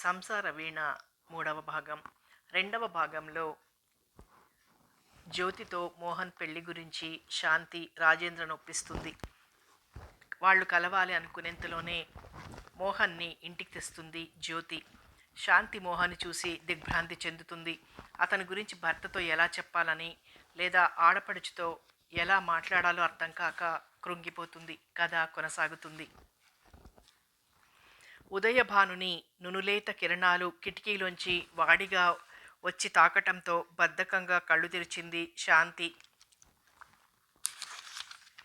సంసార వీణ మూడవ భాగం. రెండవ భాగంలో జ్యోతితో మోహన్ పెళ్లి గురించి శాంతి రాజేంద్రను ఒప్పిస్తుంది. వాళ్ళు కలవాలి అనుకునేంతలోనే మోహన్ని ఇంటికి తెస్తుంది జ్యోతి. శాంతి మోహన్ని చూసి దిగ్భ్రాంతి చెందుతుంది. అతని గురించి భర్తతో ఎలా చెప్పాలని లేదా ఆడపడుచుతో ఎలా మాట్లాడాలో అర్థం కాక కృంగిపోతుంది. కథ కొనసాగుతుంది. ఉదయభానుని నునులేత కిరణాలు కిటికీలోంచి వాడిగా వచ్చి తాకటంతో బద్ధకంగా కళ్ళు తెరిచింది శాంతి.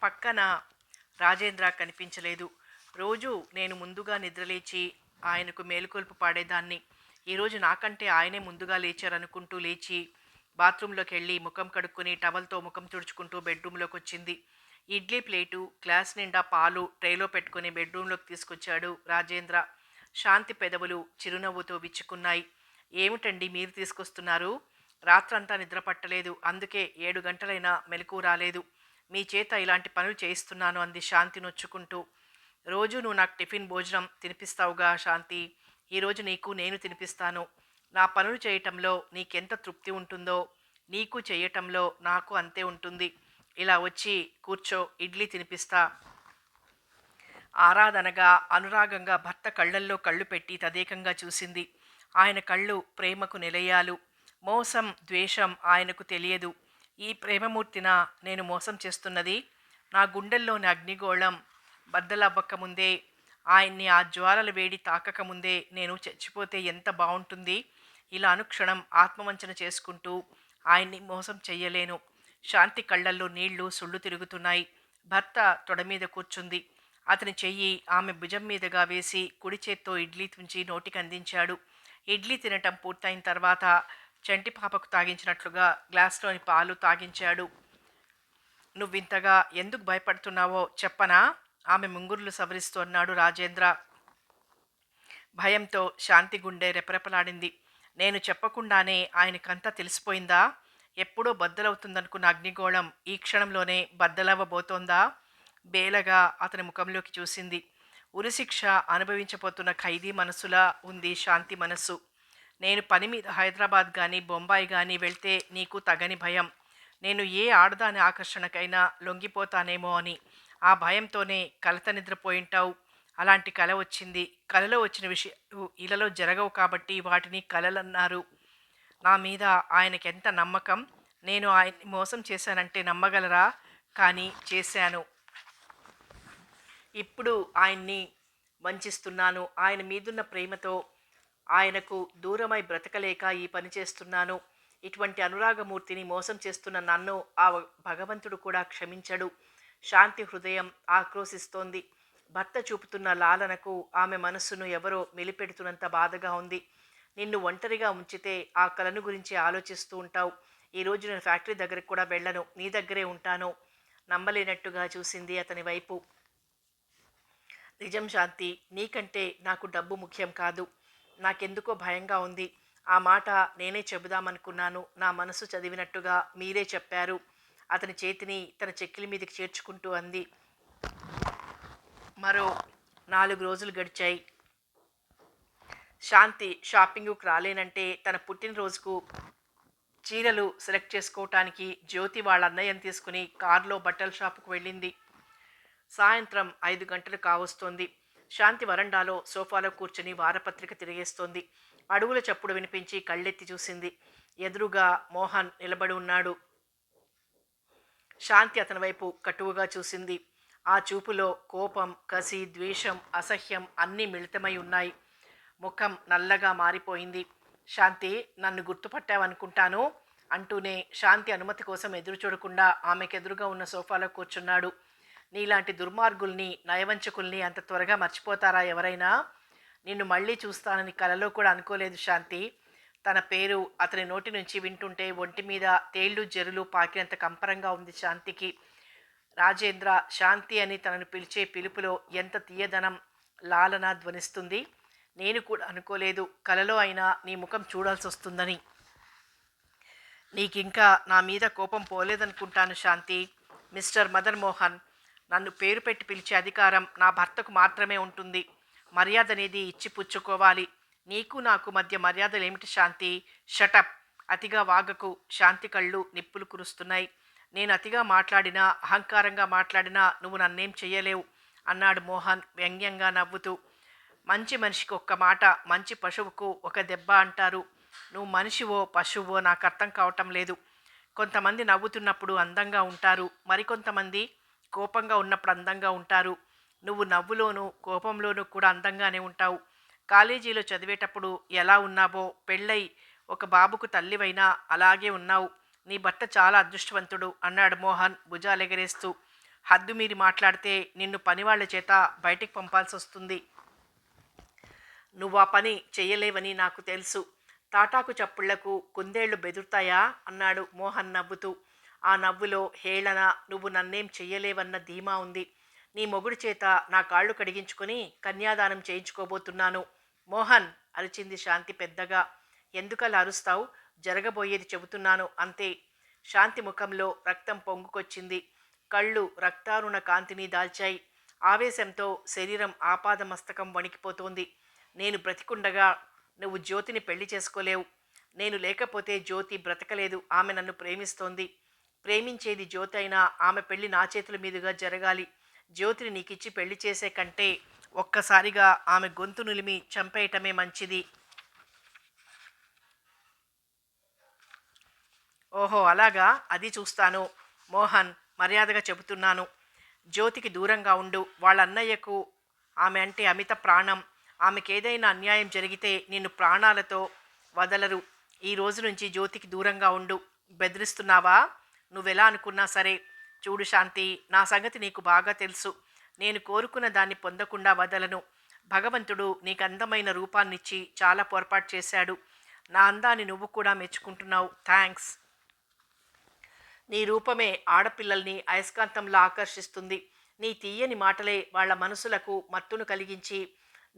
పక్కన రాజేంద్ర కనిపించలేదు. రోజు నేను ముందుగా నిద్రలేచి ఆయనకు మేలుకొల్పు పాడేదాన్ని. ఈరోజు నాకంటే ఆయనే ముందుగా లేచారనుకుంటూ లేచి బాత్రూంలోకి వెళ్ళి ముఖం కడుక్కుని టవల్తో ముఖం తుడుచుకుంటూ బెడ్రూమ్లోకి వచ్చింది. ఇడ్లీ ప్లేటు, గ్లాస్ నిండా పాలు ట్రేలో పెట్టుకుని బెడ్రూంలోకి తీసుకొచ్చాడు రాజేంద్ర. శాంతి పెదవులు చిరునవ్వుతో విచ్చుకున్నాయి. ఏమిటండి మీరు తీసుకొస్తున్నారు? రాత్రంతా నిద్ర పట్టలేదు, అందుకే 7 గంటలైనా మెలకువ రాలేదు. మీ చేత ఇలాంటి పనులు చేయిస్తున్నాను అంది శాంతి నొచ్చుకుంటూ. రోజు నువ్వు నాకు టిఫిన్ భోజనం తినిపిస్తావుగా శాంతి, ఈరోజు నీకు నేను తినిపిస్తాను. నా పనులు చేయటంలో నీకెంత తృప్తి ఉంటుందో నీకు చేయటంలో నాకు అంతే ఉంటుంది. ఇలా వచ్చి కూర్చో, ఇడ్లీ తినిపిస్తా. ఆరాధనగా అనురాగంగా భర్త కళ్ళల్లో కళ్ళు పెట్టి తదేకంగా చూసింది. ఆయన కళ్ళు ప్రేమకు నిలయాలు. మోసం ద్వేషం ఆయనకు తెలియదు. ఈ ప్రేమమూర్తిన నేను మోసం చేస్తున్నది? నా గుండెల్లోని అగ్నిగోళం బద్దలవ్వకముందే, ఆయన్ని ఆ జ్వాలల వేడి తాకకముందే నేను చచ్చిపోతే ఎంత బాగుంటుంది. ఇలా అనుక్షణం ఆత్మవంచన చేసుకుంటూ ఆయన్ని మోసం చెయ్యలేను. శాంతి కళ్ళల్లో నీళ్లు సుళ్ళు తిరుగుతున్నాయి. భర్త తొడ మీద కూర్చుంది. అతని చెయ్యి ఆమె భుజం మీదుగా వేసి కుడి చేత్తో ఇడ్లీ తుంచి నోటికి అందించాడు. ఇడ్లీ తినటం పూర్తయిన తర్వాత చంటి పాపకు తాగించినట్లుగా గ్లాస్లోని పాలు తాగించాడు. నువ్వింతగా ఎందుకు భయపడుతున్నావో చెప్పనా? ఆమె ముంగురులు సవరిస్తూ అన్నాడు రాజేంద్ర. భయంతో శాంతి గుండె రెపరెపలాడింది. నేను చెప్పకుండానే ఆయనకంతా తెలిసిపోయిందా? ఎప్పుడో బద్దలవుతుందనుకున్న అగ్నిగోళం ఈ క్షణంలోనే బద్దలవ్వబోతోందా? బేలగా అతని ముఖంలోకి చూసింది. ఉరిశిక్ష అనుభవించబోతున్న ఖైదీ మనసులా ఉంది శాంతి మనస్సు. నేను పని మీద హైదరాబాద్ కానీ బొంబాయి కానీ వెళ్తే నీకు తగని భయం. నేను ఏ ఆడదాని ఆకర్షణకైనా లొంగిపోతానేమో అని. ఆ భయంతోనే కలత నిద్రపోయింటావు. అలాంటి కల వచ్చింది. కలలో వచ్చిన విషయాలు ఇలలో జరగవు కాబట్టి వాటిని కలలన్నారు. నా మీద ఆయనకెంత నమ్మకం. నేను ఆయన్ని మోసం చేశానంటే నమ్మగలరా? కానీ చేశాను. ఇప్పుడు ఆయన్ని వంచిస్తున్నాను. ఆయన మీదున్న ప్రేమతో ఆయనకు దూరమై బ్రతకలేక ఈ పని చేస్తున్నాను. ఇటువంటి అనురాగమూర్తిని మోసం చేస్తున్న నన్ను ఆ భగవంతుడు కూడా క్షమించడు. శాంతి హృదయం ఆక్రోశిస్తోంది. భర్త చూపుతున్న లాలనకు ఆమె మనస్సును ఎవరో మెలిపెడుతున్నంత బాధగా ఉంది. నిన్ను ఒంటరిగా ఉంచితే ఆ కలను గురించి ఆలోచిస్తూ ఉంటావు. ఈరోజు నేను ఫ్యాక్టరీ దగ్గరికి కూడా వెళ్ళను, నీ దగ్గరే ఉంటాను. నమ్మలేనట్టుగా చూసింది అతని వైపు. నిజం శాంతి, నీకంటే నాకు డబ్బు ముఖ్యం కాదు. నాకెందుకో భయంగా ఉంది. ఆ మాట నేనే చెబుదామనుకున్నాను. నా మనసు చదివినట్టుగా మీరే చెప్పారు. అతని చేతిని తన చెక్కిలి మీదకి చేర్చుకుంటూ అంది. మరో 4 రోజులు గడిచాయి. శాంతి షాపింగ్కు రాలేనంటే తన పుట్టినరోజుకు చీరలు సెలెక్ట్ చేసుకోవటానికి జ్యోతి వాళ్ళ అన్నయ్యను తీసుకుని కారులో బట్టల షాపుకు వెళ్ళింది. సాయంత్రం 5 గంటలు కావస్తోంది. శాంతి వరండాలో సోఫాలో కూర్చుని వారపత్రిక తిరిగేస్తోంది. అడుగుల చప్పుడు వినిపించి కళ్ళెత్తి చూసింది. ఎదురుగా మోహన్ నిలబడి ఉన్నాడు. శాంతి అతని వైపు కటువుగా చూసింది. ఆ చూపులో కోపం, కసి, ద్వేషం, అసహ్యం అన్నీ మిళితమై ఉన్నాయి. ముఖం నల్లగా మారిపోయింది. శాంతి, నన్ను గుర్తుపట్టావనుకుంటాను అంటూనే శాంతి అనుమతి కోసం ఎదురు చూడకుండా ఆమెకెదురుగా ఉన్న సోఫాలో కూర్చున్నాడు. నీలాంటి దుర్మార్గుల్ని, నయవంచకుల్ని అంత త్వరగా మర్చిపోతారా ఎవరైనా? నిన్ను మళ్ళీ చూస్తానని కలలో కూడా అనుకోలేదు శాంతి. తన పేరు అతని నోటి నుంచి వింటుంటే ఒంటి మీద తేళ్లు జరులు పాకినంత కంపరంగా ఉంది శాంతికి. రాజేంద్ర శాంతి అని తనను పిలిచే పిలుపులో ఎంత తీయదనం, లాలన ధ్వనిస్తుంది. నేను కూడా అనుకోలేదు కలలో అయినా నీ ముఖం చూడాల్సి వస్తుందని. నీకింకా నా మీద కోపం పోలేదనుకుంటాను శాంతి. మిస్టర్ మదన్ మోహన్, నన్ను పేరు పెట్టి పిలిచే అధికారం నా భర్తకు మాత్రమే ఉంటుంది. మర్యాద అనేది ఇచ్చి పుచ్చుకోవాలి. నీకు నాకు మధ్య మర్యాదలేమిటి శాంతి? షటప్. అతిగా వాగకు. శాంతి కళ్ళు నిప్పులు కురుస్తున్నాయి. నేను అతిగా మాట్లాడినా, అహంకారంగా మాట్లాడినా నువ్వు నన్నేం చెయ్యలేవు అన్నాడు మోహన్ వ్యంగ్యంగా నవ్వుతూ. మంచి మనిషికి ఒక్క మాట, మంచి పశువుకు ఒక దెబ్బ అంటారు. నువ్వు మనిషివో పశువో నాకు అర్థం కావటం లేదు. కొంతమంది నవ్వుతున్నప్పుడు అందంగా ఉంటారు, మరికొంతమంది కోపంగా ఉన్నప్పుడు అందంగా ఉంటారు. నువ్వు నవ్వులోనూ కోపంలోనూ కూడా అందంగానే ఉంటావు. కాలేజీలో చదివేటప్పుడు ఎలా ఉన్నావో పెళ్ళై ఒక బాబుకు తల్లివైనా అలాగే ఉన్నావు. నీ భర్త చాలా అదృష్టవంతుడు అన్నాడు మోహన్ భుజాలెగరేస్తూ. హద్దు మీరి మాట్లాడితే నిన్ను పనివాళ్ల చేత బయటికి పంపాల్సి వస్తుంది. నువ్వు ఆ పని చెయ్యలేవని నాకు తెలుసు. తాటాకు చప్పుళ్లకు కుందేళ్లు బెదురుతాయా అన్నాడు మోహన్ నవ్వుతూ. ఆ నవ్వులో హేళన, నువ్వు నన్నేం చెయ్యలేవన్న ధీమా ఉంది. నీ మొగుడి చేత నా కాళ్ళు కడిగించుకుని కన్యాదానం చేయించుకోబోతున్నాను. మోహన్ అరిచింది శాంతి పెద్దగా. ఎందుకలా అరుస్తావు? జరగబోయేది చెబుతున్నాను అంతే. శాంతి ముఖంలో రక్తం పొంగుకొచ్చింది. కళ్ళు రక్తారుణ కాంతిని దాల్చాయి. ఆవేశంతో శరీరం ఆపాదమస్తకం వణికిపోతోంది. నేను బ్రతికుండగా నువ్వు జ్యోతిని పెళ్లి చేసుకోలేవు. నేను లేకపోతే జ్యోతి బ్రతకలేదు. ఆమె నన్ను ప్రేమిస్తోంది. ప్రేమించేది జ్యోతి అయినా ఆమె పెళ్లి నా చేతుల మీదుగా జరగాలి. జ్యోతిని నీకిచ్చి పెళ్లి చేసే కంటే ఒక్కసారిగా ఆమె గొంతు నులిమి చంపేయటమే మంచిది. ఓహో అలాగా, అది చూస్తాను. మోహన్ మర్యాదగా చెబుతున్నాను. జ్యోతికి దూరంగా ఉండు. వాళ్ళ అన్నయ్యకు ఆమె అంటే అమిత ప్రాణం. ఆమెకేదైనా అన్యాయం జరిగితే నిన్ను ప్రాణాలతో వదలరు. ఈ రోజు నుంచి జ్యోతికి దూరంగా ఉండు. బెదిరిస్తున్నావా? నువ్వెలా అనుకున్నా సరే. చూడు శాంతి, నా సంగతి నీకు బాగా తెలుసు. నేను కోరుకున్న దాన్ని పొందకుండా వదలను. భగవంతుడు నీకు అందమైన రూపాన్నిచ్చి చాలా పొరపాటు చేశాడు. నా అందాన్ని నువ్వు కూడా మెచ్చుకుంటున్నావు. థ్యాంక్స్. నీ రూపమే ఆడపిల్లల్ని అయస్కాంతంలా ఆకర్షిస్తుంది. నీ తీయని మాటలే వాళ్ళ మనసులకు మత్తును కలిగించి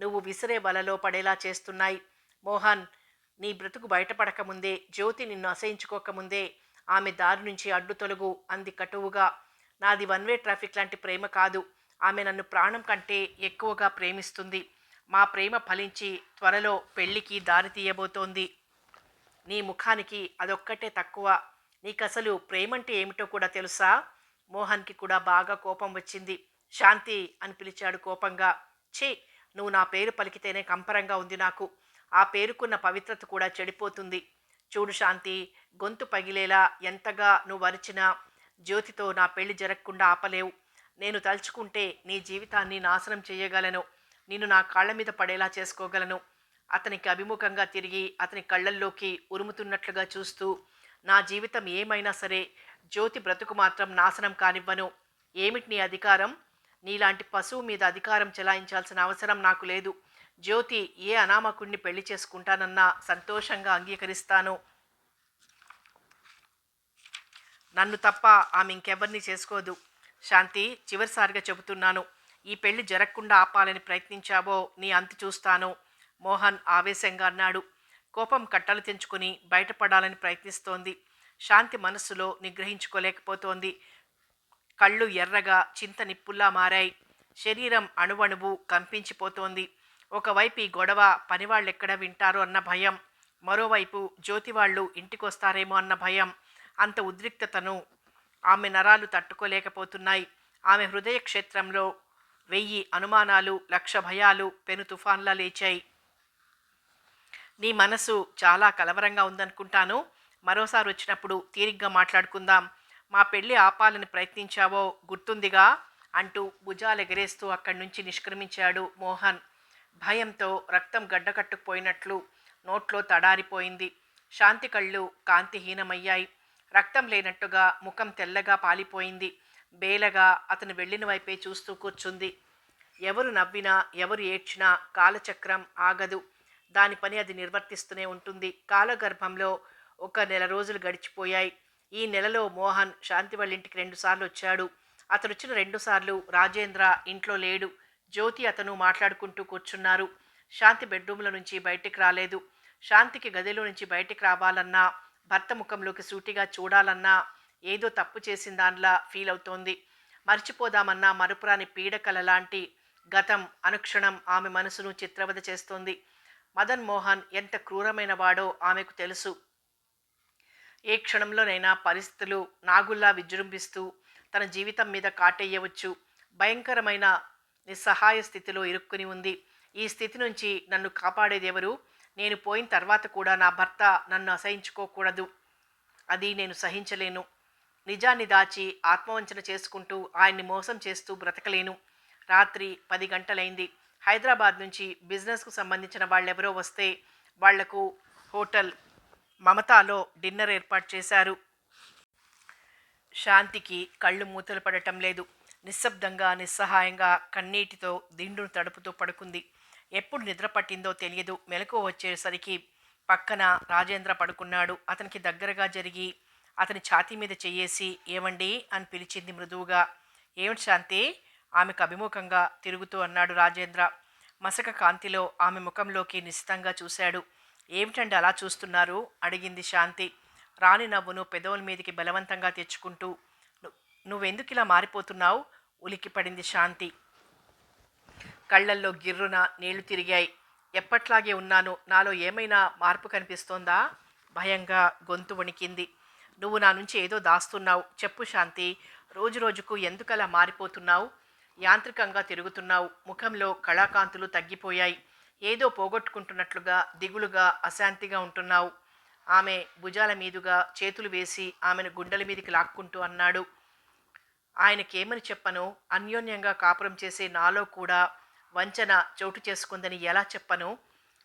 నువ్వు విసిరే వలలో పడేలా చేస్తున్నాయి. మోహన్, నీ బ్రతుకు బయటపడకముందే, జ్యోతి నిన్ను అసహించుకోకముందే ఆమె దారి నుంచి అడ్డు తొలగు అంది కటువుగా. నాది వన్ వే ట్రాఫిక్ లాంటి ప్రేమ కాదు. ఆమె నన్ను ప్రాణం కంటే ఎక్కువగా ప్రేమిస్తుంది. మా ప్రేమ ఫలించి త్వరలో పెళ్లికి దారి తీయబోతోంది. నీ ముఖానికి అదొక్కటే తక్కువ. నీకసలు ప్రేమంటే ఏమిటో కూడా తెలుసా? మోహన్కి కూడా బాగా కోపం వచ్చింది. శాంతి అని పిలిచాడు కోపంగా. ఛీ, నువ్వు నా పేరు పలికితేనే కంపరంగా ఉంది నాకు. ఆ పేరుకున్న పవిత్రత కూడా చెడిపోతుంది. చూడు శాంతి, గొంతు పగిలేలా ఎంతగా నువ్వు అరిచినా జ్యోతితో నా పెళ్లి జరగకుండా ఆపలేవు. నేను తలుచుకుంటే నీ జీవితాన్ని నాశనం చేయగలను. నిన్ను నా కాళ్ళ మీద పడేలా చేసుకోగలను. అతనికి అభిముఖంగా తిరిగి అతని కళ్ళల్లోకి ఉరుముతున్నట్లుగా చూస్తూ, నా జీవితం ఏమైనా సరే జ్యోతి బ్రతుకు మాత్రం నాశనం కానివ్వను. ఏమిటి నీ అధికారం? నీలాంటి పశువు మీద అధికారం చెలాయించాల్సిన అవసరం నాకు లేదు. జ్యోతి ఏ అనామకుడిని పెళ్లి చేసుకుంటానన్నా సంతోషంగా అంగీకరిస్తాను. నన్ను తప్ప ఆమె ఇంకెవరిని చేసుకోదు. శాంతి, చివరిసారిగా చెబుతున్నాను. ఈ పెళ్లి జరగకుండా ఆపాలని ప్రయత్నించావో నీ అంతు చూస్తాను. మోహన్ ఆవేశంగా అన్నాడు. కోపం కట్టలు తెంచుకుని బయటపడాలని ప్రయత్నిస్తోంది. శాంతి మనస్సులో నిగ్రహించుకోలేకపోతోంది. కళ్ళు ఎర్రగా చింత నిప్పుల్లా మారాయి. శరీరం అణువణువు కంపించిపోతోంది. ఒకవైపు ఈ గొడవ పనివాళ్ళెక్కడ వింటారో అన్న భయం, మరోవైపు జ్యోతి వాళ్ళు ఇంటికొస్తారేమో అన్న భయం. అంత ఉద్రిక్తతను ఆమె నరాలు తట్టుకోలేకపోతున్నాయి. ఆమె హృదయ క్షేత్రంలో 1000 అనుమానాలు, 1,00,000 భయాలు పెను తుఫాన్లా లేచాయి. నీ మనసు చాలా కలవరంగా ఉందనుకుంటాను. మరోసారి వచ్చినప్పుడు తీరిగ్గా మాట్లాడుకుందాం. మా పెళ్ళి ఆపాలని ప్రయత్నించావో గుర్తుందిగా అంటూ భుజాలెగరేస్తూ అక్కడి నుంచి నిష్క్రమించాడు మోహన్. భయంతో రక్తం గడ్డకట్టుకుపోయినట్లు నోట్లో తడారిపోయింది. శాంతి కళ్ళు కాంతిహీనమయ్యాయి. రక్తం లేనట్టుగా ముఖం తెల్లగా పాలిపోయింది. బేలగా అతను వెళ్ళిన వైపే చూస్తూ కూర్చుంది. ఎవరు నవ్వినా ఎవరు ఏడ్చినా కాలచక్రం ఆగదు. దాని పని అది నిర్వర్తిస్తూనే ఉంటుంది. కాలగర్భంలో 1 నెల రోజులు గడిచిపోయాయి. ఈ నెలలో మోహన్ శాంతి వాళ్ళ ఇంటికి 2 సార్లు వచ్చాడు. అతను వచ్చిన 2 సార్లు రాజేంద్ర ఇంట్లో లేడు. జ్యోతి అతను మాట్లాడుకుంటూ కూర్చున్నారు. శాంతి బెడ్రూమ్లో నుంచి బయటికి రాలేదు. శాంతికి గదిలో నుంచి బయటికి రావాలన్నా, భర్త ముఖంలోకి సూటిగా చూడాలన్నా ఏదో తప్పు చేసిన దానిలా ఫీల్ అవుతోంది. మర్చిపోదామన్నా మరుపురాని పీడకల లాంటి గతం అనుక్షణం ఆమె మనసును చిత్రవద చేస్తోంది. మదన్ మోహన్ ఎంత క్రూరమైన వాడో ఆమెకు తెలుసు. ఏ క్షణంలోనైనా పరిస్థితులు నాగుల్లా విజృంభిస్తూ తన జీవితం మీద కాటేయవచ్చు. భయంకరమైన నిస్సహాయ స్థితిలో ఇరుక్కుని ఉంది. ఈ స్థితి నుంచి నన్ను కాపాడేదెవరు? నేను పోయిన తర్వాత కూడా నా భర్త నన్ను అసహించుకోకూడదు. అది నేను సహించలేను. నిజాన్ని దాచి ఆత్మవంచన చేసుకుంటూ ఆయన్ని మోసం చేస్తూ బ్రతకలేను. రాత్రి 10 గంటలైంది. హైదరాబాద్ నుంచి బిజినెస్కు సంబంధించిన వాళ్ళెవరో వస్తే వాళ్లకు హోటల్ మమతాలో డిన్నర్ ఏర్పాటు చేశారు. శాంతికి కళ్ళు మూతలు పడటం లేదు. నిశ్శబ్దంగా నిస్సహాయంగా కన్నీటితో దిండును తడుపుతూ పడుకుంది. ఎప్పుడు నిద్ర పట్టిందో తెలియదు. మెలకువ వచ్చేసరికి పక్కన రాజేంద్ర పడుకున్నాడు. అతనికి దగ్గరగా జరిగి అతని ఛాతీ మీద చెయ్యేసి ఏమండి అని పిలిచింది మృదువుగా. ఏమిటి శాంతి? ఆమెకు అభిముఖంగా తిరుగుతూ అన్నాడు రాజేంద్ర. మసక కాంతిలో ఆమె ముఖంలోకి నిశితంగా చూశాడు. ఏమిటండి అలా చూస్తున్నారు? అడిగింది శాంతి రాణి నవ్వును పెదవుల మీదకి బలవంతంగా తెచ్చుకుంటూ. నువ్వెందుకు ఇలా మారిపోతున్నావు? ఉలిక్కిపడింది శాంతి. కళ్ళల్లో గిర్రున నీళ్లు తిరిగాయి. ఎప్పట్లాగే ఉన్నాను. నాలో ఏమైనా మార్పు కనిపిస్తోందా? భయంగా గొంతు వణికింది. నువ్వు నా నుంచి ఏదో దాస్తున్నావు. చెప్పు శాంతి. రోజు రోజుకు ఎందుకలా మారిపోతున్నావు? యాంత్రికంగా తిరుగుతున్నావు. ముఖంలో కళాకాంతులు తగ్గిపోయాయి. ఏదో పోగొట్టుకుంటున్నట్లుగా దిగులుగా అశాంతిగా ఉంటున్నావు. ఆమె భుజాల మీదుగా చేతులు వేసి ఆమెను గుండెల మీదికి లాక్కుంటూ అన్నాడు. ఆయనకేమని చెప్పను? అన్యోన్యంగా కాపురం చేసే నాలో కూడా వంచన చోటు చేసుకుందని ఎలా చెప్పను?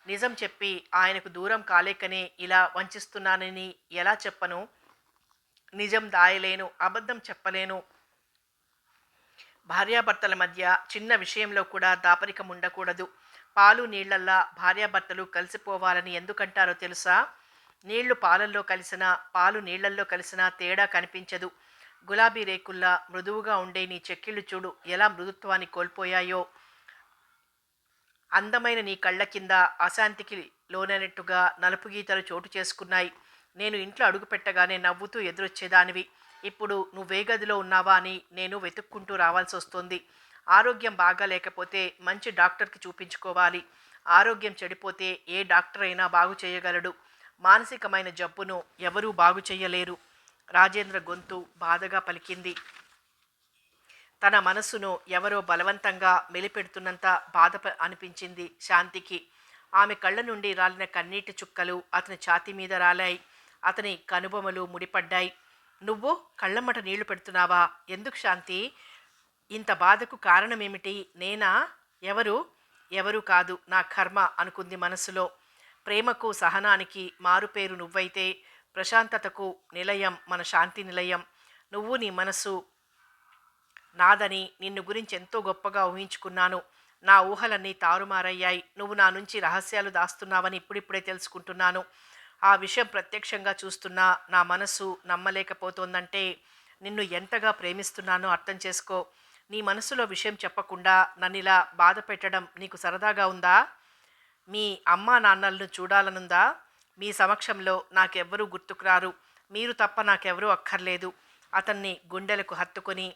నిజం చెప్పి ఆయనకు దూరం కాలేకనే ఇలా వంచిస్తున్నానని ఎలా చెప్పను? నిజం దాయలేను, అబద్ధం చెప్పలేను. భార్యాభర్తల మధ్య చిన్న విషయంలో కూడా దాపరికం ఉండకూడదు. పాలు నీళ్లల్లా భార్యాభర్తలు కలిసిపోవాలని ఎందుకంటారో తెలుసా? నీళ్లు పాలల్లో కలిసినా పాలు నీళ్లల్లో కలిసినా తేడా కనిపించదు. గులాబీ రేకుల్లా మృదువుగా ఉండే నీ చెక్కిళ్ళు చూడు ఎలా మృదుత్వాన్ని కోల్పోయాయో. అందమైన నీ కళ్ళ కింద అశాంతికి లోనైనట్టుగా నలుపు గీతలు చోటు చేసుకున్నాయి. నేను ఇంట్లో అడుగు పెట్టగానే నవ్వుతూ ఎదురొచ్చేదానివి. ఇప్పుడు నువ్వే గదిలో ఉన్నావా అని నేను వెతుక్కుంటూ రావాల్సి వస్తుంది. ఆరోగ్యం బాగా లేకపోతే మంచి డాక్టర్కి చూపించుకోవాలి. ఆరోగ్యం చెడిపోతే ఏ డాక్టర్ అయినా బాగు చేయగలడు. మానసికమైన జబ్బును ఎవరూ బాగు చేయలేరు. రాజేంద్ర గొంతు బాధగా పలికింది. తన మనస్సును ఎవరో బలవంతంగా మెలిపెడుతున్నంత బాధ అనిపించింది శాంతికి. ఆమె కళ్ళ నుండి రాలిన కన్నీటి చుక్కలు అతని ఛాతీ మీద రాలాయి. అతని కనుబొమలు ముడిపడ్డాయి. నువ్వు కళ్ళమ్మట నీళ్లు పెడుతున్నావా? ఎందుకు శాంతి? ఇంత బాధకు కారణమేమిటి? నేనా? ఎవరు? ఎవరు కాదు, నా కర్మ అనుకుంది మనసులో. ప్రేమకు సహనానికి మారుపేరు నువ్వైతే ప్రశాంతతకు నిలయం మన శాంతి నిలయం. నువ్వు నీ మనసు నాదని నిన్ను గురించి ఎంతో గొప్పగా ఊహించుకున్నాను. నా ఊహలన్నీ తారుమారయ్యాయి. నువ్వు నా నుంచి రహస్యాలు దాస్తున్నావని ఇప్పుడిప్పుడే తెలుసుకుంటున్నాను. ఆ విషయం ప్రత్యక్షంగా చూస్తున్నా నా మనసు నమ్మలేకపోతోందంటే నిన్ను ఎంతగా ప్రేమిస్తున్నానో అర్థం చేసుకో. నీ మనసులో విషయం చెప్పకుండా నన్నిలా బాధ పెట్టడం నీకు సరదాగా ఉందా? మీ అమ్మా నాన్నలను చూడాలనుందా? మీ సమక్షంలో నాకెవ్వరూ గుర్తుకురారు. మీరు తప్ప నాకెవరూ అక్కర్లేదు. అతన్ని గుండెలకు హత్తుకొని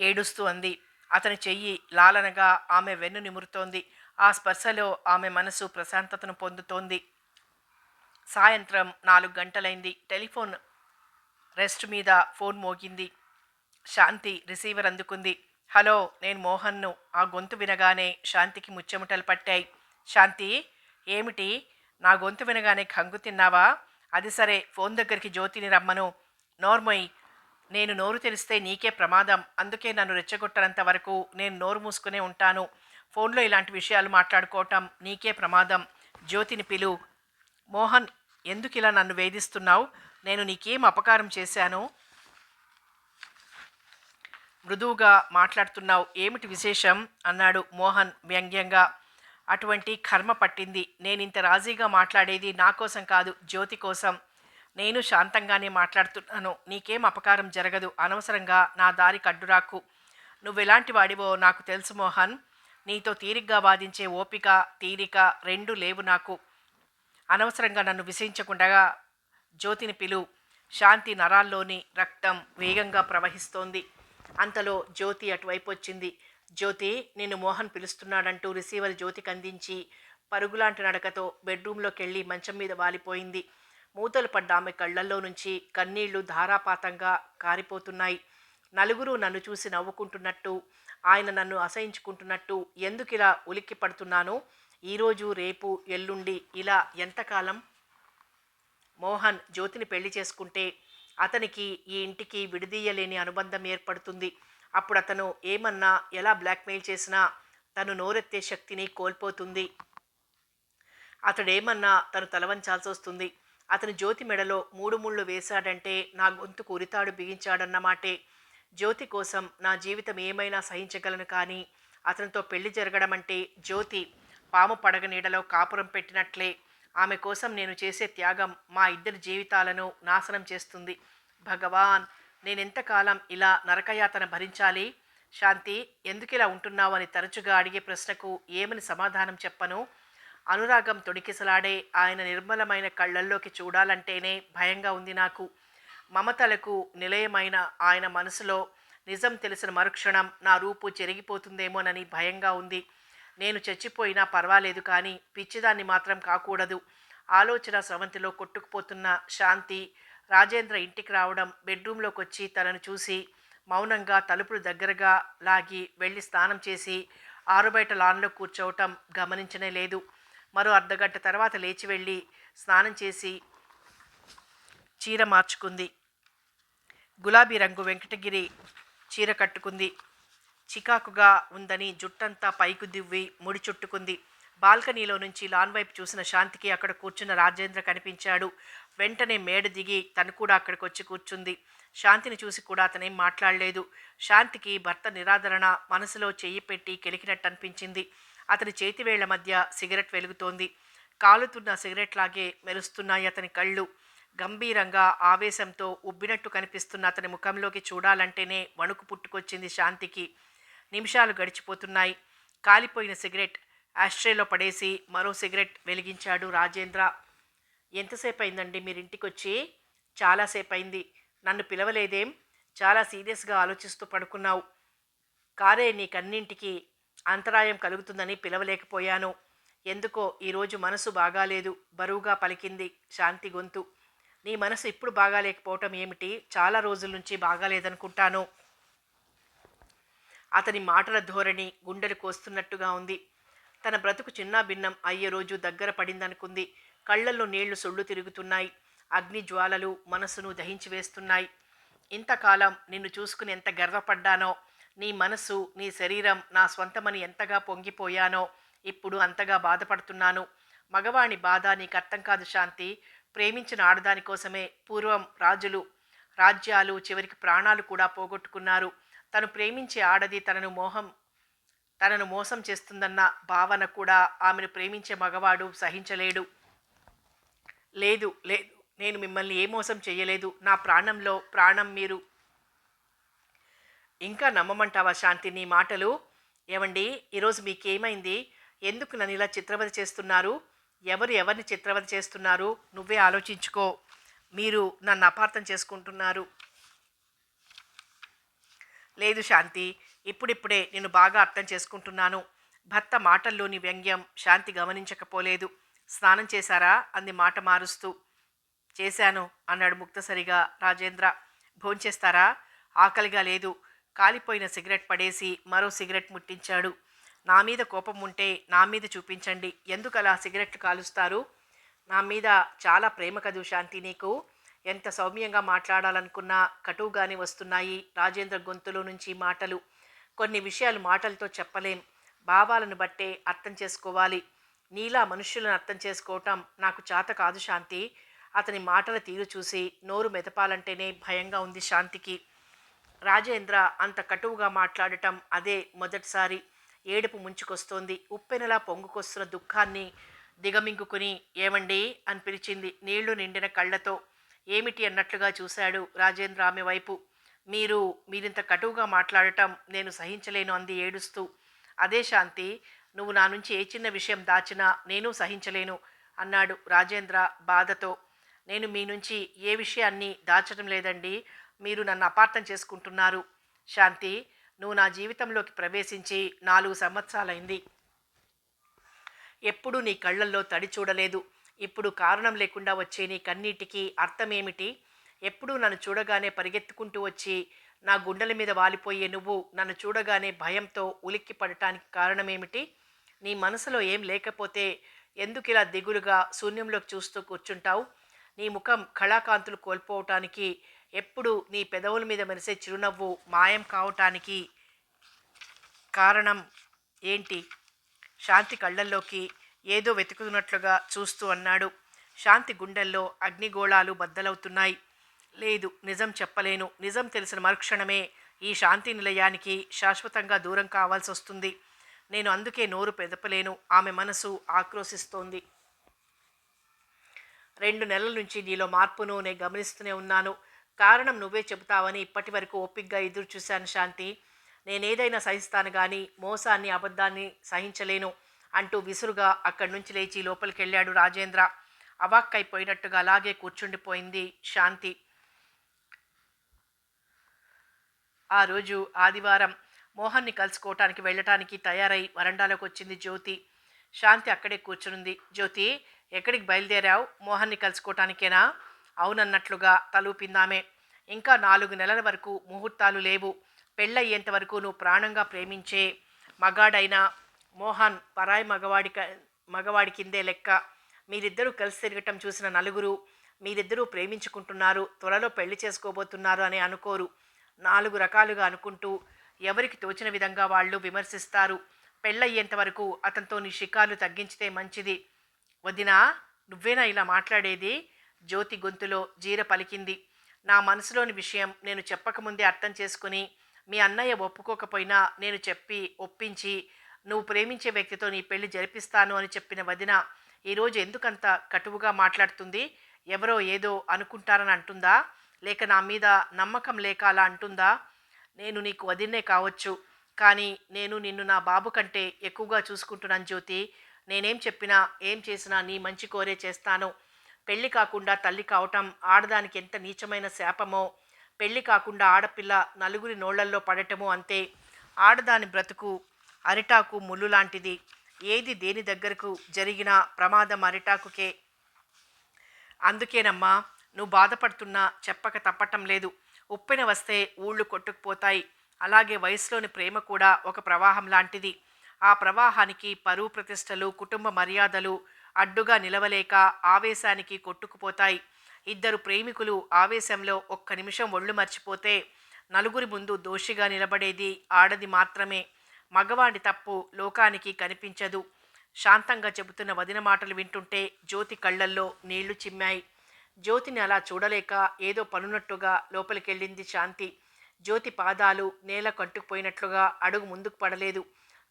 ఏడుస్తూ అంది. అతని చెయ్యి లాలనగా ఆమె వెన్ను నిమురుతోంది. ఆ స్పర్శలో ఆమె మనసు ప్రశాంతతను పొందుతోంది. సాయంత్రం 4 గంటలైంది. టెలిఫోన్ రెస్ట్ మీద ఫోన్ మోగింది. శాంతి రిసీవర్ అందుకుంది. హలో, నేను మోహన్ను. ఆ గొంతు వినగానే శాంతికి ముచ్చెముటలు పట్టాయి. శాంతి, ఏమిటి? నా గొంతు వినగానే కంగు తిన్నావా? అది సరే, ఫోన్ దగ్గరికి జ్యోతిని రమ్మను. నోర్మొయ్, నేను నోరు తెరిస్తే నీకే ప్రమాదం. అందుకే నన్ను రెచ్చగొట్టనంత వరకు నేను నోరు మూసుకునే ఉంటాను. ఫోన్లో ఇలాంటి విషయాలు మాట్లాడుకోవటం నీకే ప్రమాదం. జ్యోతిని పిలు. మోహన్, ఎందుకు ఇలా నన్ను వేధిస్తున్నావు? నేను నీకేం అపకారం చేశాను? మృదువుగా మాట్లాడుతున్నావు. ఏమిటి విశేషం? అన్నాడు మోహన్ వ్యంగ్యంగా. అటువంటి కర్మ పట్టింది. నేనింత రాజీగా మాట్లాడేది నా కోసం కాదు, జ్యోతి కోసం. నేను శాంతంగానే మాట్లాడుతున్నాను. నీకేం అపకారం జరగదు. అనవసరంగా నా దారి కడ్డురాకు. నువ్వెలాంటి వాడివో నాకు తెలుసు మోహన్. నీతో తీరిగ్గా వాదించే ఓపిక తీరిక రెండూ లేవు నాకు. అనవసరంగా నన్ను విసిరించకుండా జ్యోతిని పిలు. శాంతి నరాల్లోని రక్తం వేగంగా ప్రవహిస్తోంది. అంతలో జ్యోతి అటువైపు వచ్చింది. జ్యోతి, నిన్ను మోహన్ పిలుస్తున్నాడంటూ రిసీవర్ జ్యోతికి అందించి పరుగులాంటి నడకతో బెడ్రూంలోకి వెళ్ళి మంచం మీద వాలిపోయింది. మూతలు పడ్డ ఆమె కళ్ళల్లో నుంచి కన్నీళ్లు ధారాపాతంగా కారిపోతున్నాయి. నలుగురు నన్ను చూసి నవ్వుకుంటున్నట్టు, ఆయన నన్ను అసహించుకుంటున్నట్టు ఎందుకిలా ఉలిక్కి పడుతున్నానో, ఈరోజు రేపు ఎల్లుండి ఇలా ఎంతకాలం? మోహన్ జ్యోతిని పెళ్లి చేసుకుంటే అతనికి ఈ ఇంటికి విడదీయలేని అనుబంధం ఏర్పడుతుంది. అప్పుడు అతను ఏమన్నా ఎలా బ్లాక్మెయిల్ చేసినా తను నోరెత్తే శక్తిని కోల్పోతుంది. అతడేమన్నా తను తలవంచాల్సి వస్తుంది. అతను జ్యోతి మెడలో 3 ముళ్ళు వేశాడంటే నా గొంతుకు ఉరితాడు బిగించాడన్నమాటే. జ్యోతి కోసం నా జీవితం ఏమైనా సహించగలను, కానీ అతనితో పెళ్లి జరగడం అంటే జ్యోతి పాము పడగ నీడలో కాపురం పెట్టినట్లే. ఆమె కోసం నేను చేసే త్యాగం మా ఇద్దరి జీవితాలను నాశనం చేస్తుంది. భగవాన్, నేనెంతకాలం ఇలా నరకయాతన భరించాలి? శాంతి, ఎందుకిలా ఉంటున్నావు అని తరచుగా అడిగే ప్రశ్నకు ఏమని సమాధానం చెప్పను? అనురాగం తొణికిసలాడే ఆయన నిర్మలమైన కళ్ళల్లోకి చూడాలంటేనే భయంగా ఉంది నాకు. మమతలకు నిలయమైన ఆయన మనసులో నిజం తెలిసిన మరుక్షణం నా రూపు చెరిగిపోతుందేమోనని భయంగా ఉంది. నేను చచ్చిపోయినా పర్వాలేదు, కానీ పిచ్చిదాన్ని మాత్రం కాకూడదు. ఆలోచన స్రవంతిలో కొట్టుకుపోతున్న శాంతి రాజేంద్ర ఇంటికి రావడం, బెడ్రూంలోకి వచ్చి తనను చూసి మౌనంగా తలుపులు దగ్గరగా లాగి వెళ్ళి స్నానం చేసి ఆరుబయట లాన్లో కూర్చోవటం గమనించనే లేదు. మరో అర్ధగంట తర్వాత లేచి వెళ్ళి స్నానం చేసి చీర మార్చుకుంది. గులాబీ రంగు వెంకటగిరి చీర కట్టుకుంది. చికాకుగా ఉందని జుట్టంతా పైకి దివ్వి ముడి చుట్టుకుంది. బాల్కనీలో నుంచి లాన్ వైపు చూసిన శాంతికి అక్కడ కూర్చున్న రాజేంద్ర కనిపించాడు. వెంటనే మేడ దిగి తను కూడా అక్కడికి వచ్చి కూర్చుంది. శాంతిని చూసి కూడా అతనేం మాట్లాడలేదు. శాంతికి భర్త నిరాదరణ మనసులో చెయ్యి పెట్టి కెలికినట్టు అనిపించింది. అతని చేతివేళ్ల మధ్య సిగరెట్ వెలుగుతోంది. కాలుతున్న సిగరెట్ లాగే మెరుస్తున్నాయి అతని కళ్ళు. గంభీరంగా ఆవేశంతో ఉబ్బినట్టు కనిపిస్తున్న అతని ముఖంలోకి చూడాలంటేనే వణుకు పుట్టుకొచ్చింది శాంతికి. నిమిషాలు గడిచిపోతున్నాయి. కాలిపోయిన సిగరెట్ యాస్ట్రేలో పడేసి మరో సిగరెట్ వెలిగించాడు రాజేంద్ర. ఎంతసేపు అయిందండి మీరింటికొచ్చి? చాలాసేపు అయింది. నన్ను పిలవలేదేం? చాలా సీరియస్గా ఆలోచిస్తూ పడుకున్నావు. కారే నీకన్నింటికి అంతరాయం కలుగుతుందని పిలవలేకపోయాను. ఎందుకో ఈరోజు మనసు బాగాలేదు, బరువుగా పలికింది శాంతి గొంతు. నీ మనసు ఇప్పుడు బాగాలేకపోవటం ఏమిటి? చాలా రోజుల నుంచి బాగాలేదనుకుంటాను. అతని మాటల ధోరణి గుండెలు కోస్తున్నట్టుగా ఉంది. తన బ్రతుకు చిన్నా భిన్నం అయ్యే రోజు దగ్గర పడిందనుకుంది. కళ్ళల్లో నీళ్లు సొళ్ళు తిరుగుతున్నాయి. అగ్ని జ్వాలలు మనసును దహించి వేస్తున్నాయి. ఇంతకాలం నిన్ను చూసుకుని ఎంత గర్వపడ్డానో, నీ మనసు నీ శరీరం నా స్వంతమని ఎంతగా పొంగిపోయానో ఇప్పుడు అంతగా బాధపడుతున్నాను. మగవాణి బాధ నీకు అర్థం కాదు శాంతి. ప్రేమించిన ఆడదాని కోసమే పూర్వం రాజులు రాజ్యాలు చివరికి ప్రాణాలు కూడా పోగొట్టుకున్నారు. తను ప్రేమించే ఆడది తనను మోసం చేస్తుందన్న భావన కూడా ఆమెను ప్రేమించే మగవాడు సహించలేడు. లేదు లేదు, నేను మిమ్మల్ని ఏ మోసం చేయలేదు. నా ప్రాణంలో ప్రాణం మీరు. ఇంకా నమ్మమంటావా శాంతి నీ మాటలు? ఏవండి, ఈరోజు మీకేమైంది? ఎందుకు నన్ను ఇలా చిత్రవద చేస్తున్నారు? ఎవరు ఎవరిని చిత్రవద చేస్తున్నారు? నువ్వే ఆలోచించుకో. మీరు నన్ను అపార్థం చేసుకుంటున్నారు. లేదు శాంతి, ఇప్పుడిప్పుడే నేను బాగా అర్థం చేసుకుంటున్నాను. భర్త మాటల్లోని వ్యంగ్యం శాంతి గమనించకపోలేదు. స్నానం చేశారా అంది మాట మారుస్తూ. చేశాను అన్నాడు ముక్తసరిగా రాజేంద్ర. భోంచేస్తారా? ఆకలిగా లేదు. కాలిపోయిన సిగరెట్ పడేసి మరో సిగరెట్ ముట్టించాడు. నా మీద కోపం ఉంటే నా మీద చూపించండి. ఎందుకు అలా సిగరెట్లు కాలుస్తారు? నా మీద చాలా ప్రేమ కదూ శాంతి నీకు. ఎంత సౌమ్యంగా మాట్లాడాలనుకున్నా కటువుగానే వస్తున్నాయి రాజేంద్ర గొంతులో నుంచి మాటలు. కొన్ని విషయాలు మాటలతో చెప్పలేం, భావాలను బట్టే అర్థం చేసుకోవాలి. నీలా మనుష్యులను అర్థం చేసుకోవటం నాకు చేత కాదు శాంతి. అతని మాటల తీరు చూసి నోరు మెదపాలంటేనే భయంగా ఉంది శాంతికి. రాజేంద్ర అంత కటువుగా మాట్లాడటం అదే మొదటిసారి. ఏడుపు ముంచుకొస్తోంది. ఉప్పెనలా పొంగుకొస్తున్న దుఃఖాన్ని దిగమింగుకుని ఏమండి అని పిలిచింది నీళ్లు నిండిన కళ్ళతో. ఏమిటి అన్నట్లుగా చూశాడు రాజేంద్ర ఆమె వైపు. మీరింత కటువుగా మాట్లాడటం నేను సహించలేను అంది ఏడుస్తూ. అదే శాంతి, నువ్వు నా నుంచి ఏ చిన్న విషయం దాచినా నేను సహించలేను అన్నాడు రాజేంద్ర బాధతో. నేను మీ నుంచి ఏ విషయాన్ని దాచడం లేదండి. మీరు నన్ను అపార్థం చేసుకుంటున్నారు. శాంతి, నువ్వు నా జీవితంలోకి ప్రవేశించి 4 సంవత్సరాలైంది. ఎప్పుడూ నీ కళ్ళల్లో తడి చూడలేదు. ఇప్పుడు కారణం లేకుండా వచ్చే నీ కన్నీటికి అర్థమేమిటి? ఎప్పుడూ నన్ను చూడగానే పరిగెత్తుకుంటూ వచ్చి నా గుండెల మీద వాలిపోయే నువ్వు నన్ను చూడగానే భయంతో ఉలిక్కి పడటానికి కారణమేమిటి? నీ మనసులో ఏం లేకపోతే ఎందుకిలా దిగులుగా శూన్యంలోకి చూస్తూ కూర్చుంటావు? నీ ముఖం కళాకాంతులు కోల్పోవటానికి, ఎప్పుడు నీ పెదవుల మీద మెరిసే చిరునవ్వు మాయం కావటానికి కారణం ఏంటి? శాంతి కళ్ళల్లోకి ఏదో వెతుకుతున్నట్లుగా చూస్తూ అన్నాడు. శాంతి గుండెల్లో అగ్నిగోళాలు బద్దలవుతున్నాయి. లేదు, నిజం చెప్పలేను. నిజం తెలిసిన మరుక్షణమే ఈ శాంతి నిలయానికి శాశ్వతంగా దూరం కావాల్సి వస్తుంది. నేను అందుకే నోరు పెదపలేను. ఆమె మనసు ఆక్రోశిస్తోంది. 2 నెలల నుంచి నీలో మార్పును నేను గమనిస్తూనే ఉన్నాను. కారణం నువ్వే చెబుతావని ఇప్పటి వరకు ఓపిగ్గా ఎదురు చూశాను శాంతి. నేనేదైనా సహిస్తాను గాని మోసాన్ని, అబద్ధాన్ని సహించలేను అంటూ విసురుగా అక్కడి నుంచి లేచి లోపలికెళ్ళాడు రాజేంద్ర. అవాక్కైపోయినట్టుగా అలాగే కూర్చుండిపోయింది శాంతి. ఆ రోజు ఆదివారం. మోహన్ని కలుసుకోవటానికి వెళ్ళటానికి తయారై వరండాలోకి వచ్చింది జ్యోతి. శాంతి అక్కడే కూర్చునుంది. జ్యోతి, ఎక్కడికి బయలుదేరావు? మోహన్ని కలుసుకోవటానికేనా? అవునన్నట్లుగా తలూపిందామే. ఇంకా 4 నెలల వరకు ముహూర్తాలు లేవు. పెళ్ళయ్యేంత వరకు నువ్వు ప్రాణంగా ప్రేమించే మగాడైనా మోహన్ పరాయి మగవాడి కిందే లెక్క. మీరిద్దరూ కలిసి తిరగటం చూసిన నలుగురు మీరిద్దరూ ప్రేమించుకుంటున్నారు, త్వరలో పెళ్లి చేసుకోబోతున్నారు అని అనుకోరు. 4 రకాలుగా అనుకుంటూ ఎవరికి తోచిన విధంగా వాళ్ళు విమర్శిస్తారు. పెళ్ళయ్యేంత వరకు అతనితో నీ షికార్లు తగ్గించితే మంచిది. వదినా, నువ్వేనా ఇలా మాట్లాడేది? జ్యోతి గొంతులో జీర పలికింది. నా మనసులోని విషయం నేను చెప్పకముందే అర్థం చేసుకుని మీ అన్నయ్య ఒప్పుకోకపోయినా నేను చెప్పి ఒప్పించి నువ్వు ప్రేమించే వ్యక్తితో నీ పెళ్లి జరిపిస్తాను అని చెప్పిన వదిన ఈరోజు ఎందుకంత కటువుగా మాట్లాడుతుంది? ఎవరో ఏదో అనుకుంటారని అంటుందా? లేక నా మీద నమ్మకం లేక అలా అంటుందా? నేను నీకు వదిన్నే కావచ్చు, కానీ నేను నిన్ను నా బాబు కంటే ఎక్కువగా చూసుకుంటున్నాను జ్యోతి. నేనేం చెప్పినా ఏం చేసినా నీ మంచి కోరే చేస్తాను. పెళ్లి కాకుండా తల్లి కావటం ఆడదానికి ఎంత నీచమైన శాపమో, పెళ్లి కాకుండా ఆడపిల్ల నలుగురి నోళ్లల్లో పడటమో అంతే. ఆడదాని బ్రతుకు అరిటాకు ముళ్ళు లాంటిది. ఏది దేని దగ్గరకు జరిగినా ప్రమాదం అరిటాకుకే. అందుకేనమ్మా నువ్వు బాధపడుతున్నా చెప్పక తప్పటం లేదు. ఉప్పెన వస్తే ఊళ్ళు కొట్టుకుపోతాయి. అలాగే వయసులోని ప్రేమ కూడా ఒక ప్రవాహం లాంటిది. ఆ ప్రవాహానికి పరువు ప్రతిష్టలు, కుటుంబ మర్యాదలు అడ్డుగా నిలవలేక ఆవేశానికి కొట్టుకుపోతాయి. ఇద్దరు ప్రేమికులు ఆవేశంలో ఒక్క నిమిషం ఒళ్ళు మర్చిపోతే నలుగురి ముందు దోషిగా నిలబడేది ఆడది మాత్రమే. మగవాడి తప్పు లోకానికి కనిపించదు. శాంతంగా చెబుతున్న వదిన మాటలు వింటుంటే జ్యోతి కళ్ళల్లో నీళ్లు చిమ్మాయి. జ్యోతిని అలా చూడలేక ఏదో పనున్నట్టుగా లోపలికెళ్ళింది శాంతి. జ్యోతి పాదాలు నేల కంటుకుపోయినట్లుగా అడుగు ముందుకు పడలేదు.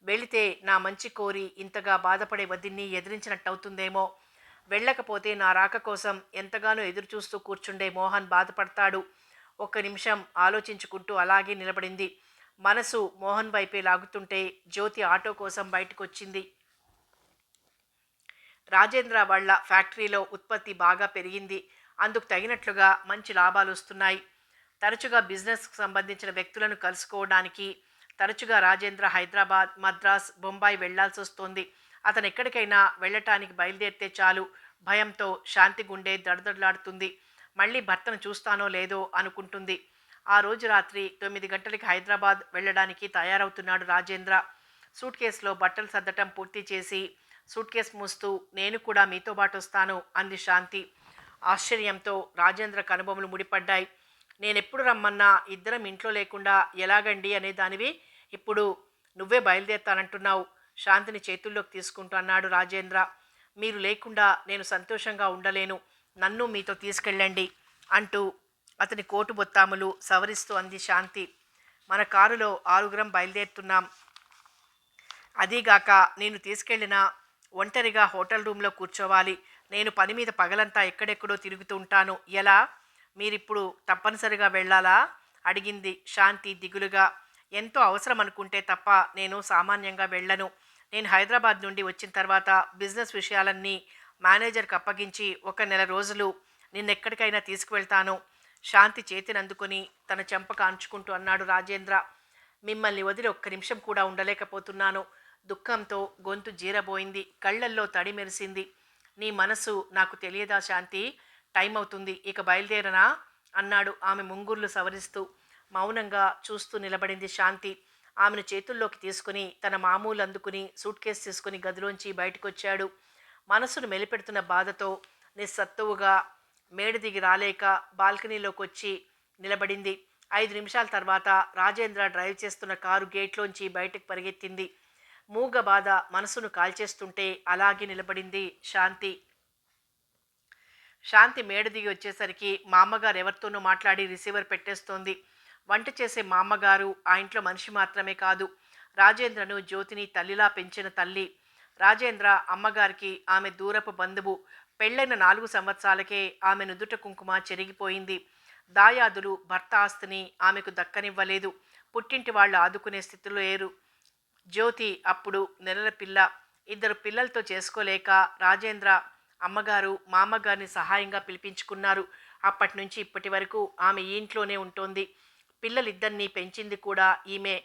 వెళితే నా మంచి కోరి ఇంతగా బాధపడే వదిన్ని ఎదిరించినట్టవుతుందేమో. వెళ్ళకపోతే నా రాక కోసం ఎంతగానో ఎదురుచూస్తూ కూర్చుండే మోహన్ బాధపడతాడు. ఒక్క నిమిషం ఆలోచించుకుంటూ అలాగే నిలబడింది. మనసు మోహన్ వైపే లాగుతుంటే జ్యోతి ఆటో కోసం బయటకొచ్చింది. రాజేంద్ర వాళ్ళ ఫ్యాక్టరీలో ఉత్పత్తి బాగా పెరిగింది. అందుకు తగినట్లుగా మంచి లాభాలు వస్తున్నాయి. తరచుగా బిజినెస్కు సంబంధించిన వ్యక్తులను కలుసుకోవడానికి తరచుగా రాజేంద్ర హైదరాబాద్, మద్రాస్, బొంబాయి వెళ్లాల్సి వస్తోంది. అతను ఎక్కడికైనా వెళ్ళటానికి బయలుదేరితే చాలు భయంతో శాంతి గుండె దడదడలాడుతుంది. మళ్ళీ భర్తను చూస్తానో లేదో అనుకుంటుంది. ఆ రోజు రాత్రి 9 గంటలకి హైదరాబాద్ వెళ్ళడానికి తయారవుతున్నాడు రాజేంద్ర. సూట్ కేసులో బట్టలు సర్దటం పూర్తి చేసి సూట్ కేసు మూస్తూ నేను కూడా మీతో పాటు వస్తాను అంది శాంతి. ఆశ్చర్యంతో రాజేంద్ర కనుబొమలు ముడిపడ్డాయి. నేనెప్పుడు రమ్మన్నా ఇద్దరం ఇంట్లో లేకుండా ఎలాగండి అనేదానివి, ఇప్పుడు నువ్వే బయలుదేరుతానంటున్నావు. శాంతిని చేతుల్లోకి తీసుకుంటూ అన్నాడు రాజేంద్ర. మీరు లేకుండా నేను సంతోషంగా ఉండలేను, నన్ను మీతో తీసుకెళ్ళండి అంటూ అతని కోటు బొత్తాములు సవరిస్తూ అంది శాంతి. మన కారులో 6 బయలుదేరుతున్నాం. అదీగాక నేను తీసుకెళ్ళిన ఒంటరిగా హోటల్ రూమ్లో కూర్చోవాలి. నేను పని మీద పగలంతా ఎక్కడెక్కడో తిరుగుతూ ఉంటాను. ఎలా? మీరిప్పుడు తప్పనిసరిగా వెళ్ళాలా అడిగింది శాంతి దిగులుగా. ఎంతో అవసరం అనుకుంటే తప్ప నేను సామాన్యంగా వెళ్ళను. నేను హైదరాబాద్ నుండి వచ్చిన తర్వాత బిజినెస్ విషయాలన్నీ మేనేజర్కి అప్పగించి 1 నెల రోజులు నిన్నెక్కడికైనా తీసుకువెళ్తాను. శాంతి చేతిని అందుకుని తన చెంప కాంచుకుంటూ అన్నాడు రాజేంద్ర. మిమ్మల్ని వదిలి ఒక్క నిమిషం కూడా ఉండలేకపోతున్నాను. దుఃఖంతో గొంతు జీరబోయింది. కళ్ళల్లో తడి మెరిసింది. నీ మనసు నాకు తెలియదా శాంతి? టైం అవుతుంది. ఇక బయలుదేరనా? అన్నాడు ఆమె ముంగుర్లు సవరిస్తూ. మౌనంగా చూస్తూ నిలబడింది శాంతి. ఆమెను చేతుల్లోకి తీసుకుని తన మామూలు అందుకుని సూట్ కేసు తీసుకుని గదిలోంచి బయటకొచ్చాడు. మనసును మెలిపెడుతున్న బాధతో నిస్సత్తువుగా మేడ దిగి రాలేక బాల్కనీలోకొచ్చి నిలబడింది. 5 నిమిషాల తర్వాత రాజేంద్ర డ్రైవ్ చేస్తున్న కారు గేట్లోంచి బయటకు పరిగెత్తింది. మూగ బాధ మనసును కాల్చేస్తుంటే అలాగే నిలబడింది శాంతి. శాంతి మేడ దిగి వచ్చేసరికి మా అమ్మగారు ఎవరితోనో మాట్లాడి రిసీవర్ పెట్టేస్తోంది. వంట చేసే మా అమ్మగారు ఆ ఇంట్లో మనిషి మాత్రమే కాదు, రాజేంద్రను జ్యోతిని తల్లిలా పెంచిన తల్లి. రాజేంద్ర అమ్మగారికి ఆమె దూరపు బంధువు. పెళ్ళైన 4 సంవత్సరాలకే ఆమె నుదుట కుంకుమ చెరిగిపోయింది. దాయాదులు భర్త ఆస్తిని ఆమెకు దక్కనివ్వలేదు. పుట్టింటి వాళ్ళు ఆదుకునే స్థితిలో లేరు. జ్యోతి అప్పుడు నెలల పిల్ల. 2 పిల్లలతో చేసుకోలేక రాజేంద్ర అమ్మగారు మా అమ్మగారిని సహాయంగా పిలిపించుకున్నారు. అప్పటి నుంచి ఇప్పటి వరకు ఆమె ఈ ఇంట్లోనే ఉంటోంది. పిల్లలిద్దరినీ పెంచింది కూడా ఈమె.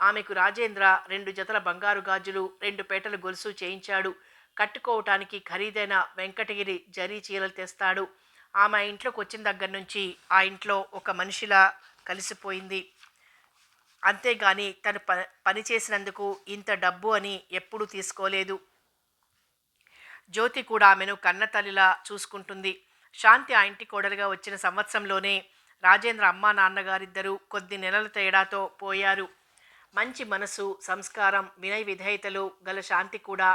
ఆమెకు రాజేంద్ర 2 జతల బంగారు గాజులు, 2 పేటల గొలుసు చేయించాడు. కట్టుకోవటానికి ఖరీదైన వెంకటగిరి జరీ చీరలు తెస్తాడు. ఆమె ఆ ఇంట్లోకి వచ్చిన దగ్గర నుంచి ఆ ఇంట్లో ఒక మనిషిలా కలిసిపోయింది. అంతేగాని తను పని చేసినందుకు ఇంత డబ్బు అని ఎప్పుడూ తీసుకోలేదు. జ్యోతి కూడా ఆమెను కన్నతల్లిలా చూసుకుంటుంది. శాంతి ఆ ఇంటి కోడలుగా వచ్చిన సంవత్సరంలోనే రాజేంద్ర అమ్మా నాన్నగారిద్దరూ కొద్ది నెలల తేడాతో పోయారు. మంచి మనసు, సంస్కారం, వినయ విధేయతలు గల శాంతి కూడా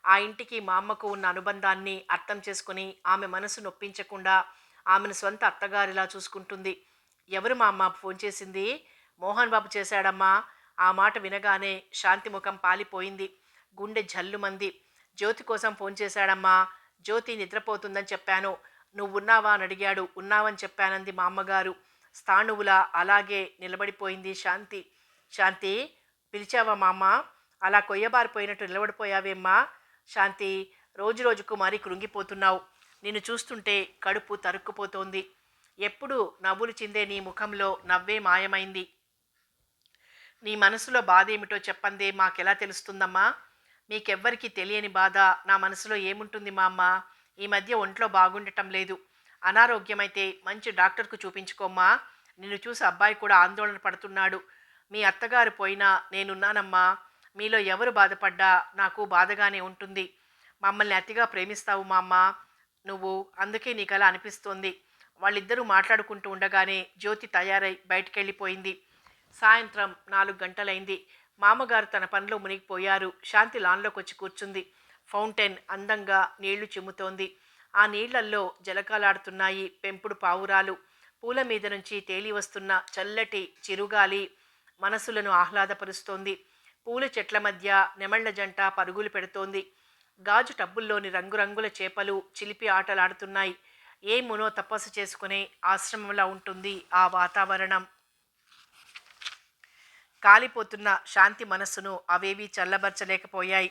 ఆ ఇంటికి మా అమ్మకు ఉన్న అనుబంధాన్ని అర్థం చేసుకుని ఆమె మనసు నొప్పించకుండా ఆమెను సొంత అత్తగారిలా చూసుకుంటుంది. ఎవరు మా అమ్మ ఫోన్ చేసింది? మోహన్ బాబు చేశాడమ్మా. ఆ మాట వినగానే శాంతి ముఖం పాలిపోయింది. గుండె జల్లుమంది. జ్యోతి కోసం ఫోన్ చేశాడమ్మా. జ్యోతి నిద్రపోతుందని చెప్పాను. నువ్వున్నావా అని అడిగాడు. ఉన్నావని చెప్పానంది మా అమ్మగారు. స్థాణువులా అలాగే నిలబడిపోయింది శాంతి. శాంతి, పిలిచావా మా అమ్మ? అలా కొయ్యబారిపోయినట్టు నిలబడిపోయావేమ్మా? శాంతి, రోజు రోజుకు మరీ కృంగిపోతున్నావు. నిన్ను చూస్తుంటే కడుపు తరుక్కుపోతోంది. ఎప్పుడు నవ్వులు చిందే నీ ముఖంలో నవ్వే మాయమైంది. నీ మనసులో బాధ ఏమిటో చెప్పందే మాకెలా తెలుస్తుందమ్మా? మీకెవ్వరికీ తెలియని బాధ నా మనసులో ఏముంటుంది మా అమ్మ? ఈ మధ్య ఒంట్లో బాగుండటం లేదు. అనారోగ్యమైతే మంచి డాక్టర్కు చూపించుకోమ్మా. నిన్ను చూసి అబ్బాయి కూడా ఆందోళన పడుతున్నాడు. మీ అత్తగారు పోయినా నేనున్నానమ్మా. మీలో ఎవరు బాధపడ్డా నాకు బాధగానే ఉంటుంది. మమ్మల్ని అతిగా ప్రేమిస్తావు మా అమ్మ నువ్వు. అందుకే నీకు అలా అనిపిస్తోంది. వాళ్ళిద్దరూ మాట్లాడుకుంటూ ఉండగానే జ్యోతి తయారై బయటికెళ్ళిపోయింది. సాయంత్రం 4 గంటలైంది. మామగారు తన పనిలో మునిగిపోయారు. శాంతి లాన్లోకి వచ్చి కూర్చుంది. ఫౌంటైన్ అందంగా నీళ్లు చిమ్ముతోంది. ఆ నీళ్లల్లో జలకాలాడుతున్నాయి పెంపుడు పావురాలు. పూల మీద నుంచి తేలి వస్తున్న చల్లటి చిరుగాలి మనసులను ఆహ్లాదపరుస్తోంది. పూల చెట్ల మధ్య నెమళ్ల జంట పరుగులు పెడుతోంది. గాజు టబ్బుల్లోని రంగురంగుల చేపలు చిలిపి ఆటలాడుతున్నాయి. ఏ మునో తపస్సు చేసుకునే ఆశ్రమంలా ఉంటుంది ఆ వాతావరణం. కాలిపోతున్న శాంతి మనస్సును అవేవీ చల్లబరచలేకపోయాయి.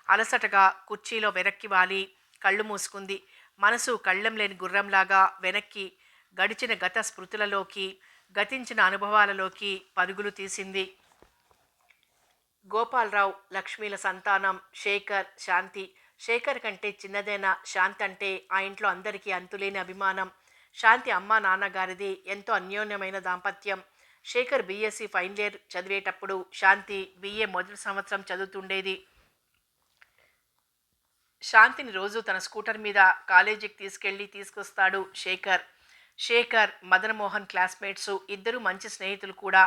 అలసటగా కుర్చీలో వెనక్కి వాలి కళ్ళు మూసుకుంది. మనసు కళ్ళెం లేని గుర్రంలాగా వెనక్కి గడిచిన గత స్మృతులలోకి, గతించిన అనుభవాలలోకి పరుగులు తీసింది. గోపాలరావు, లక్ష్మీల సంతానం శేఖర్, శాంతి. శేఖర్ కంటే చిన్నదైన శాంతి అంటే ఆ ఇంట్లో అందరికీ అంతులేని అభిమానం. శాంతి అమ్మా నాన్నగారిది ఎంతో అన్యోన్యమైన దాంపత్యం. శేఖర్ బీఎస్సీ ఫైనల్ ఇయర్ చదివేటప్పుడు శాంతి BA మొదటి సంవత్సరం చదువుతుండేది. శాంతిని రోజు తన స్కూటర్ మీద కాలేజీకి తీసుకొస్తాడు శేఖర్. శేఖర్, మదన్ మోహన్ క్లాస్మేట్స్. ఇద్దరు మంచి స్నేహితులు కూడా.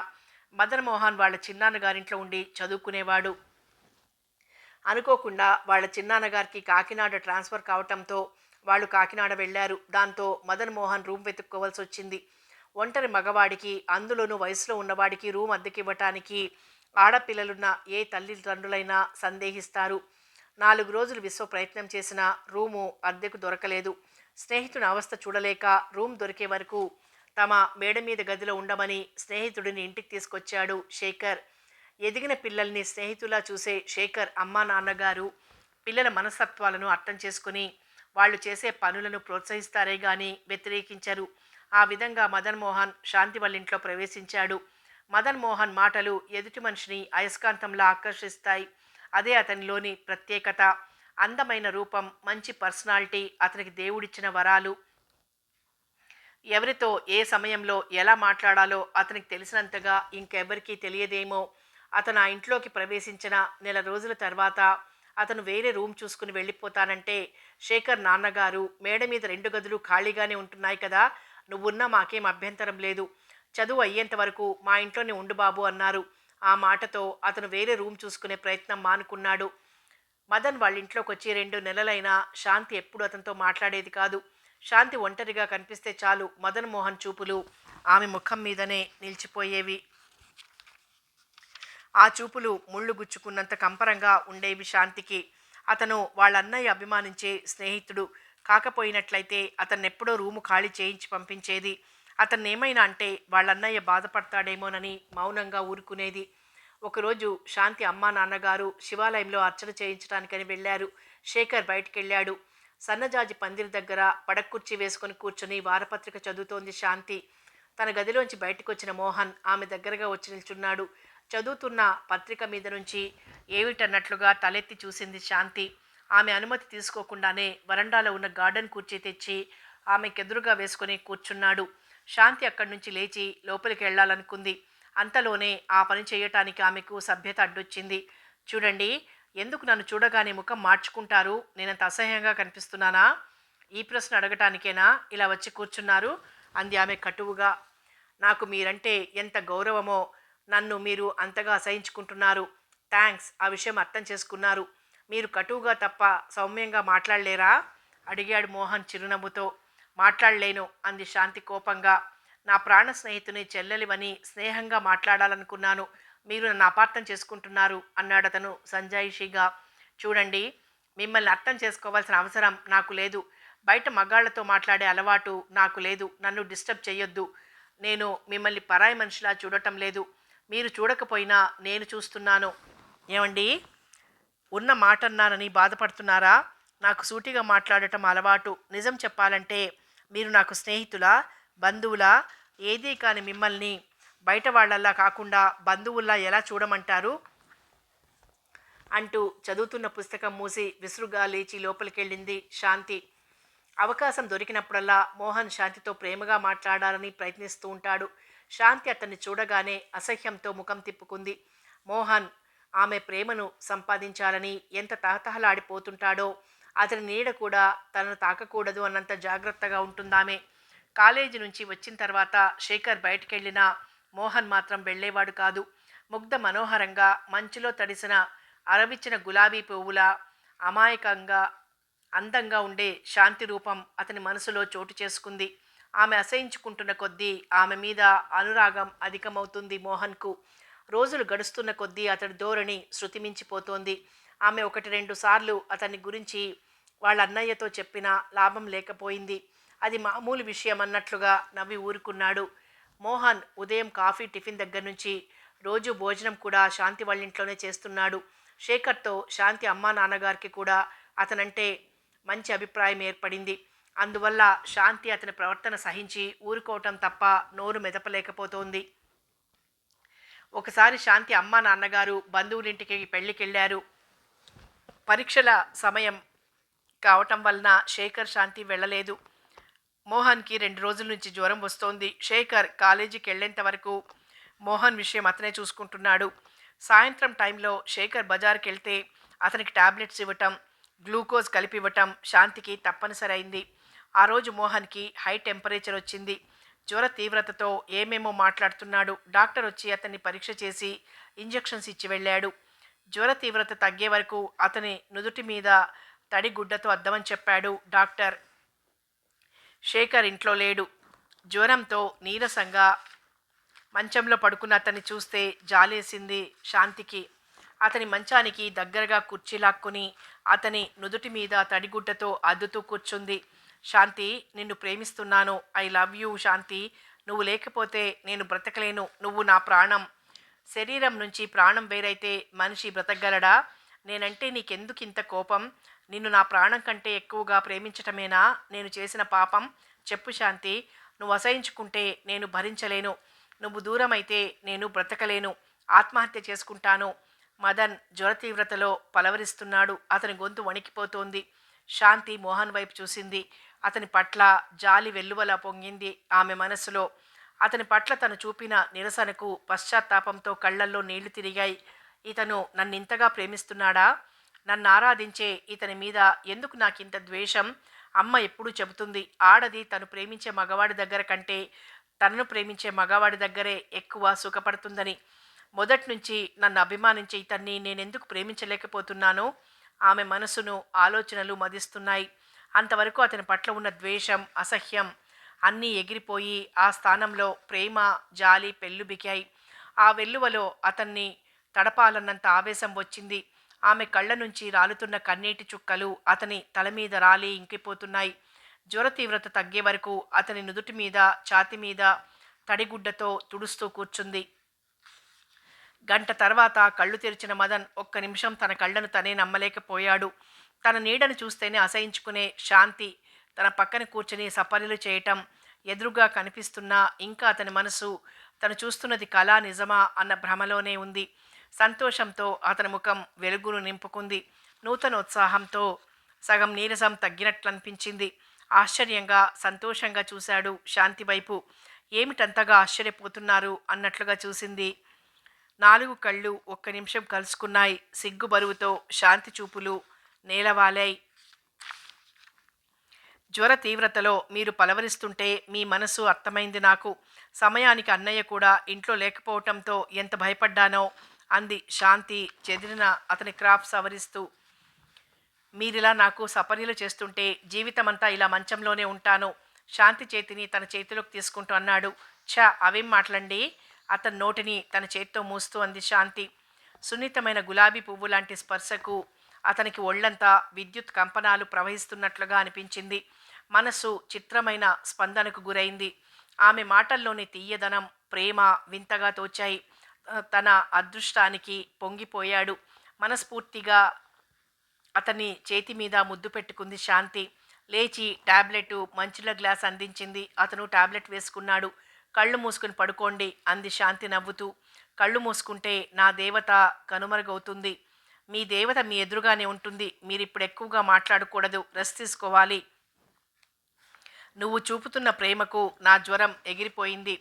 మదన్ మోహన్ వాళ్ళ చిన్నాన్నగారింట్లో ఉండి చదువుకునేవాడు. అనుకోకుండా వాళ్ళ చిన్నాన్నగారికి కాకినాడ ట్రాన్స్ఫర్ కావటంతో వాళ్ళు కాకినాడ వెళ్ళారు. దాంతో మదన్ మోహన్ రూమ్ వెతుక్కోవాల్సి వచ్చింది. ఒంటరి మగవాడికి, అందులోనూ వయసులో ఉన్నవాడికి రూమ్ అద్దెకివ్వటానికి ఆడపిల్లలున్న ఏ తల్లిదండ్రులైనా సందేహిస్తారు. 4 రోజులు విశ్వ ప్రయత్నం చేసినా రూము అద్దెకు దొరకలేదు. స్నేహితుని అవస్థ చూడలేక రూమ్ దొరికే వరకు తమ మేడ మీద గదిలో ఉండమని స్నేహితుడిని ఇంటికి తీసుకొచ్చాడు శేఖర్. ఎదిగిన పిల్లల్ని స్నేహితులా చూసే శేఖర్ అమ్మా నాన్నగారు పిల్లల మనస్తత్వాలను అర్థం చేసుకుని వాళ్ళు చేసే పనులను ప్రోత్సహిస్తారే గాని వ్యతిరేకించరు. ఆ విధంగా మదన్ మోహన్ శాంతి వాళ్ళ ఇంట్లో ప్రవేశించాడు. మదన్ మోహన్ మాటలు ఎదుటి మనిషిని అయస్కాంతంలా ఆకర్షిస్తాయి. అదే అతనిలోని ప్రత్యేకత. అందమైన రూపం, మంచి పర్సనాలిటీ, అతనికి దేవుడిచ్చిన వరాలు. ఎవరితో ఏ సమయంలో ఎలా మాట్లాడాలో అతనికి తెలిసినంతగా ఇంకెవ్వరికీ తెలియదేమో. అతను ఆ ఇంట్లోకి ప్రవేశించిన నెల రోజుల తర్వాత అతను వేరే రూమ్ చూసుకుని వెళ్ళిపోతానంటే, శేఖర్ నాన్నగారు మేడ మీద 2 గదులు ఖాళీగానే ఉంటున్నాయి కదా, నువ్వున్నా మాకేం అభ్యంతరం లేదు, చదువు అయ్యేంత వరకు మా ఇంట్లోనే ఉండు బాబు అన్నారు. ఆ మాటతో అతను వేరే రూమ్ చూసుకునే ప్రయత్నం మానుకున్నాడు. మదన్ వాళ్ళ ఇంట్లోకి వచ్చి 2 నెలలైనా శాంతి ఎప్పుడు అతనితో మాట్లాడేది కాదు. శాంతి ఒంటరిగా కనిపిస్తే చాలు మదన్ మోహన్ చూపులు ఆమె ముఖం మీదనే నిలిచిపోయేవి. ఆ చూపులు ముళ్ళు గుచ్చుకున్నంత కంపరంగా ఉండేవి శాంతికి. అతను వాళ్ళ అన్నయ్య అభిమానించే స్నేహితుడు కాకపోయినట్లయితే అతన్నెప్పుడో రూము ఖాళీ చేయించి పంపించేది. అతన్నేమైనా అంటే వాళ్ళ అన్నయ్య బాధపడతాడేమోనని మౌనంగా ఊరుకునేది. ఒకరోజు శాంతి అమ్మా నాన్నగారు శివాలయంలో అర్చన చేయించడానికని వెళ్ళారు. శేఖర్ బయటికెళ్ళాడు. సన్నజాజి పందిరి దగ్గర పడక్కుర్చీ వేసుకొని కూర్చొని వారపత్రిక చదువుతోంది శాంతి. తన గదిలోంచి బయటకొచ్చిన మోహన్ ఆమె దగ్గరగా వచ్చి నిల్చున్నాడు. చదువుతున్న పత్రిక మీద నుంచి ఏమిటన్నట్లుగా తలెత్తి చూసింది శాంతి. ఆమె అనుమతి తీసుకోకుండానే వరండాలో ఉన్న గార్డెన్ కుర్చీ తెచ్చి ఆమెకెదురుగా వేసుకుని కూర్చున్నాడు. శాంతి అక్కడి నుంచి లేచి లోపలికి వెళ్ళాలనుకుంది. అంతలోనే ఆ పని చేయటానికి ఆమెకు సభ్యత అడ్డొచ్చింది. చూడండి, ఎందుకు నన్ను చూడగానే ముఖం మార్చుకుంటారు? నేనంత అసహ్యంగా కనిపిస్తున్నానా? ఈ ప్రశ్న అడగటానికేనా ఇలా వచ్చి కూర్చున్నారు? అంది ఆమె కటువుగా. నాకు మీరంటే ఎంత గౌరవమో నన్ను మీరు అంతగా అసహించుకుంటున్నారు. థ్యాంక్స్, ఆ విషయం అర్థం చేసుకున్నారు. మీరు కటువుగా తప్ప సౌమ్యంగా మాట్లాడలేరా? అడిగాడు మోహన్ చిరునవ్వుతో. మాట్లాడలేను, అంది శాంతి కోపంగా. నా ప్రాణ స్నేహితుని చెల్లెలివని స్నేహంగా మాట్లాడాలనుకున్నాను. మీరు నన్ను అపార్థం చేసుకుంటున్నారు అన్నాడతను సంజాయిషిగా. చూడండి, మిమ్మల్ని అర్థం చేసుకోవాల్సిన అవసరం నాకు లేదు. బయట మగాళ్లతో మాట్లాడే అలవాటు నాకు లేదు. నన్ను డిస్టర్బ్ చేయొద్దు. నేను మిమ్మల్ని పరాయి మనిషిలా చూడటం లేదు. మీరు చూడకపోయినా నేను చూస్తున్నాను. ఏమండి, ఉన్న మాటన్నానని బాధపడుతున్నారా? నాకు సూటిగా మాట్లాడటం అలవాటు. నిజం చెప్పాలంటే మీరు నాకు స్నేహితులా, బంధువులా? ఏదీ కాని మిమ్మల్ని బయట వాళ్ళల్లా కాకుండా బంధువుల్లా ఎలా చూడమంటారు? అంటూ చదువుతున్న పుస్తకం మూసి విసురుగా లేచి లోపలికెళ్ళింది శాంతి. అవకాశం దొరికినప్పుడల్లా మోహన్ శాంతితో ప్రేమగా మాట్లాడాలని ప్రయత్నిస్తూ ఉంటాడు. శాంతి అతన్ని చూడగానే అసహ్యంతో ముఖం తిప్పుకుంది. మోహన్ ఆమె ప్రేమను సంపాదించాలని ఎంత తహతహలాడిపోతుంటాడో, అతని నీడ కూడా తనను తాకకూడదు అన్నంత జాగ్రత్తగా ఉంటుందామె. కాలేజీ నుంచి వచ్చిన తర్వాత శేఖర్ బయటికెళ్ళినా మోహన్ మాత్రం వెళ్ళేవాడు కాదు. ముగ్ధ మనోహరంగా మంచులో తడిసిన అరవిచ్చిన గులాబీ పువ్వులా అమాయకంగా అందంగా ఉండే శాంతి రూపం అతని మనసులో చోటు చేసుకుంది. ఆమె అసహించుకుంటున్న కొద్దీ ఆమె మీద అనురాగం అధికమవుతుంది మోహన్కు. రోజులు గడుస్తున్న కొద్దీ అతడి ధోరణి శృతిమించిపోతోంది. ఆమె 1-2 సార్లు అతని గురించి వాళ్ళ అన్నయ్యతో చెప్పినా లాభం లేకపోయింది. అది మామూలు విషయం అన్నట్లుగా నవ్వి ఊరుకున్నాడు. మోహన్ ఉదయం కాఫీ టిఫిన్ దగ్గర నుంచి రోజు భోజనం కూడా శాంతి వాళ్ళ ఇంట్లోనే చేస్తున్నాడు. శేఖర్తో శాంతి అమ్మా నాన్నగారికి కూడా అతనంటే మంచి అభిప్రాయం ఏర్పడింది. అందువల్ల శాంతి అతని ప్రవర్తన సహించి ఊరుకోవటం తప్ప నోరు మెదపలేకపోతోంది. ఒకసారి శాంతి అమ్మా నాన్నగారు బంధువులింటికి పెళ్లికెళ్ళారు. పరీక్షల సమయం కావటం వలన శేఖర్ శాంతి వెళ్ళలేదు. మోహన్కి 2 రోజుల నుంచి జ్వరం వస్తోంది. శేఖర్ కాలేజీకి వెళ్ళేంత వరకు మోహన్ విషయం అతనే చూసుకుంటున్నాడు. సాయంత్రం టైంలో శేఖర్ బజార్కి వెళ్తే అతనికి టాబ్లెట్స్ ఇవ్వటం, గ్లూకోజ్ కలిపి ఇవ్వటం శాంతికి తప్పనిసరి అయింది. ఆ రోజు మోహన్కి హై టెంపరేచర్ వచ్చింది. జ్వర తీవ్రతతో ఏమేమో మాట్లాడుతున్నాడు. డాక్టర్ వచ్చి అతన్ని పరీక్ష చేసి ఇంజెక్షన్స్ ఇచ్చి వెళ్ళాడు. జ్వర తీవ్రత తగ్గే వరకు అతని నుదుటి మీద తడి గుడ్డతో అద్దమని చెప్పాడు డాక్టర్. శేఖర్ ఇంట్లో లేడు. జ్వరంతో నీరసంగా మంచంలో పడుకున్న అతన్ని చూస్తే జాలేసింది శాంతికి. అతని మంచానికి దగ్గరగా కుర్చీ లాక్కుని అతని నుదుటి మీద తడిగుడ్డతో అద్దుతూ కూర్చుంది. శాంతి, నిన్ను ప్రేమిస్తున్నాను. ఐ లవ్ యూ శాంతి. నువ్వు లేకపోతే నేను బ్రతకలేను. నువ్వు నా ప్రాణం. శరీరం నుంచి ప్రాణం వేరైతే మనిషి బ్రతకగలడా? నేనంటే నీకెందుకు ఇంత కోపం? నిన్ను నా ప్రాణం కంటే ఎక్కువగా ప్రేమించటమేనా నేను చేసిన పాపం? చెప్పు శాంతి. నువ్వు అసహించుకుంటే నేను భరించలేను. నువ్వు దూరం అయితే నేను బ్రతకలేను. ఆత్మహత్య చేసుకుంటాను. మదన్ జ్వర తీవ్రతలో పలవరిస్తున్నాడు. అతని గొంతు వణికిపోతోంది. శాంతి మోహన్ వైపు చూసింది. అతని పట్ల జాలి వెల్లువలా పొంగింది ఆమె మనస్సులో. అతని పట్ల తను చూపిన నిరసనకు పశ్చాత్తాపంతో కళ్ళల్లో నీళ్లు తిరిగాయి. ఇతను నన్నింతగా ప్రేమిస్తున్నాడా? నన్ను ఆరాధించే ఇతని మీద ఎందుకు నాకింత ద్వేషం? అమ్మ ఎప్పుడూ చెబుతుంది, ఆడది తను ప్రేమించే మగవాడి దగ్గర కంటే తనను ప్రేమించే మగవాడి దగ్గరే ఎక్కువ సుఖపడుతుందని. మొదటి నుంచి నన్ను అభిమానించే ఇతన్ని నేనెందుకు ప్రేమించలేకపోతున్నానో? ఆమె మనసును ఆలోచనలు మదిస్తున్నాయి. అంతవరకు అతని పట్ల ఉన్న ద్వేషం, అసహ్యం అన్నీ ఎగిరిపోయి ఆ స్థానంలో ప్రేమ, జాలి పెళ్ళుబికాయి. ఆ వెల్లువలో అతన్ని తడపాలన్నంత ఆవేశం వచ్చింది. ఆమె కళ్ళ నుంచి రాలుతున్న కన్నీటి చుక్కలు అతని తల మీద రాలి ఇంకిపోతున్నాయి. జ్వర తీవ్రత తగ్గే వరకు అతని నుదుటి మీద, ఛాతి మీద తడిగుడ్డతో తుడుస్తూ కూర్చుంది. గంట తర్వాత కళ్ళు తెరిచిన మదన్ ఒక్క నిమిషం తన కళ్ళను తనే నమ్మలేకపోయాడు. తన నీడను చూస్తేనే అసహించుకునే శాంతి తన పక్కన కూర్చుని సపర్యలు చేయటం ఎదురుగా కనిపిస్తున్నా ఇంకా అతని మనసు తను చూస్తున్నది కళా నిజమా అన్న భ్రమలోనే ఉంది. సంతోషంతో అతని ముఖం వెలుగును నింపుకుంది. నూతనోత్సాహంతో సగం నీరసం తగ్గినట్లనిపించింది. ఆశ్చర్యంగా, సంతోషంగా చూశాడు శాంతి వైపు. ఏమిటంతగా ఆశ్చర్యపోతున్నారు అన్నట్లుగా చూసింది. 4 కళ్ళు ఒక్క నిమిషం కలుసుకున్నాయి. సిగ్గు బరువుతో శాంతి చూపులు నేలవాలాయి. జ్వర తీవ్రతలో మీరు పలవరిస్తుంటే మీ మనసు అర్థమైంది నాకు. సమయానికి అన్నయ్య కూడా ఇంట్లో లేకపోవటంతో ఎంత భయపడ్డానో అంది శాంతి చెదిరిన అతని క్రాఫ్ సవరిస్తూ. మీరిలా నాకు సపర్యలు చేస్తుంటే జీవితమంతా ఇలా మంచంలోనే ఉంటాను. శాంతి చేతిని తన చేతిలోకి తీసుకుంటూ అన్నాడు. ఛ, అవేం మాటలండి? అతని నోటిని తన చేత్తో మూస్తూ అంది శాంతి. సున్నితమైన గులాబీ పువ్వు లాంటి స్పర్శకు అతనికి ఒళ్లంతా విద్యుత్ కంపనాలు ప్రవహిస్తున్నట్లుగా అనిపించింది. మనసు చిత్రమైన స్పందనకు గురైంది. ఆమె మాటల్లోని తీయదనం, ప్రేమ వింతగా తోచాయి. తన అదృష్టానికి పొంగిపోయాడు. మనస్ఫూర్తిగా అతని చేతి మీద ముద్దు పెట్టుకుంది శాంతి. లేచి టాబ్లెట్, మంచుల గ్లాస్ అందించింది. అతను టాబ్లెట్ వేసుకున్నాడు. కళ్ళు మూసుకుని పడుకోండి అంది శాంతి నవ్వుతూ. కళ్ళు మూసుకుంటే నా దేవత కనుమరుగవుతుంది. మీ దేవత మీ ఎదురుగానే ఉంటుంది. మీరిప్పుడు ఎక్కువగా మాట్లాడకూడదు, రెస్ట్ తీసుకోవాలి. నువ్వు చూపుతున్న ప్రేమకు నా జ్వరం ఎగిరిపోయింది.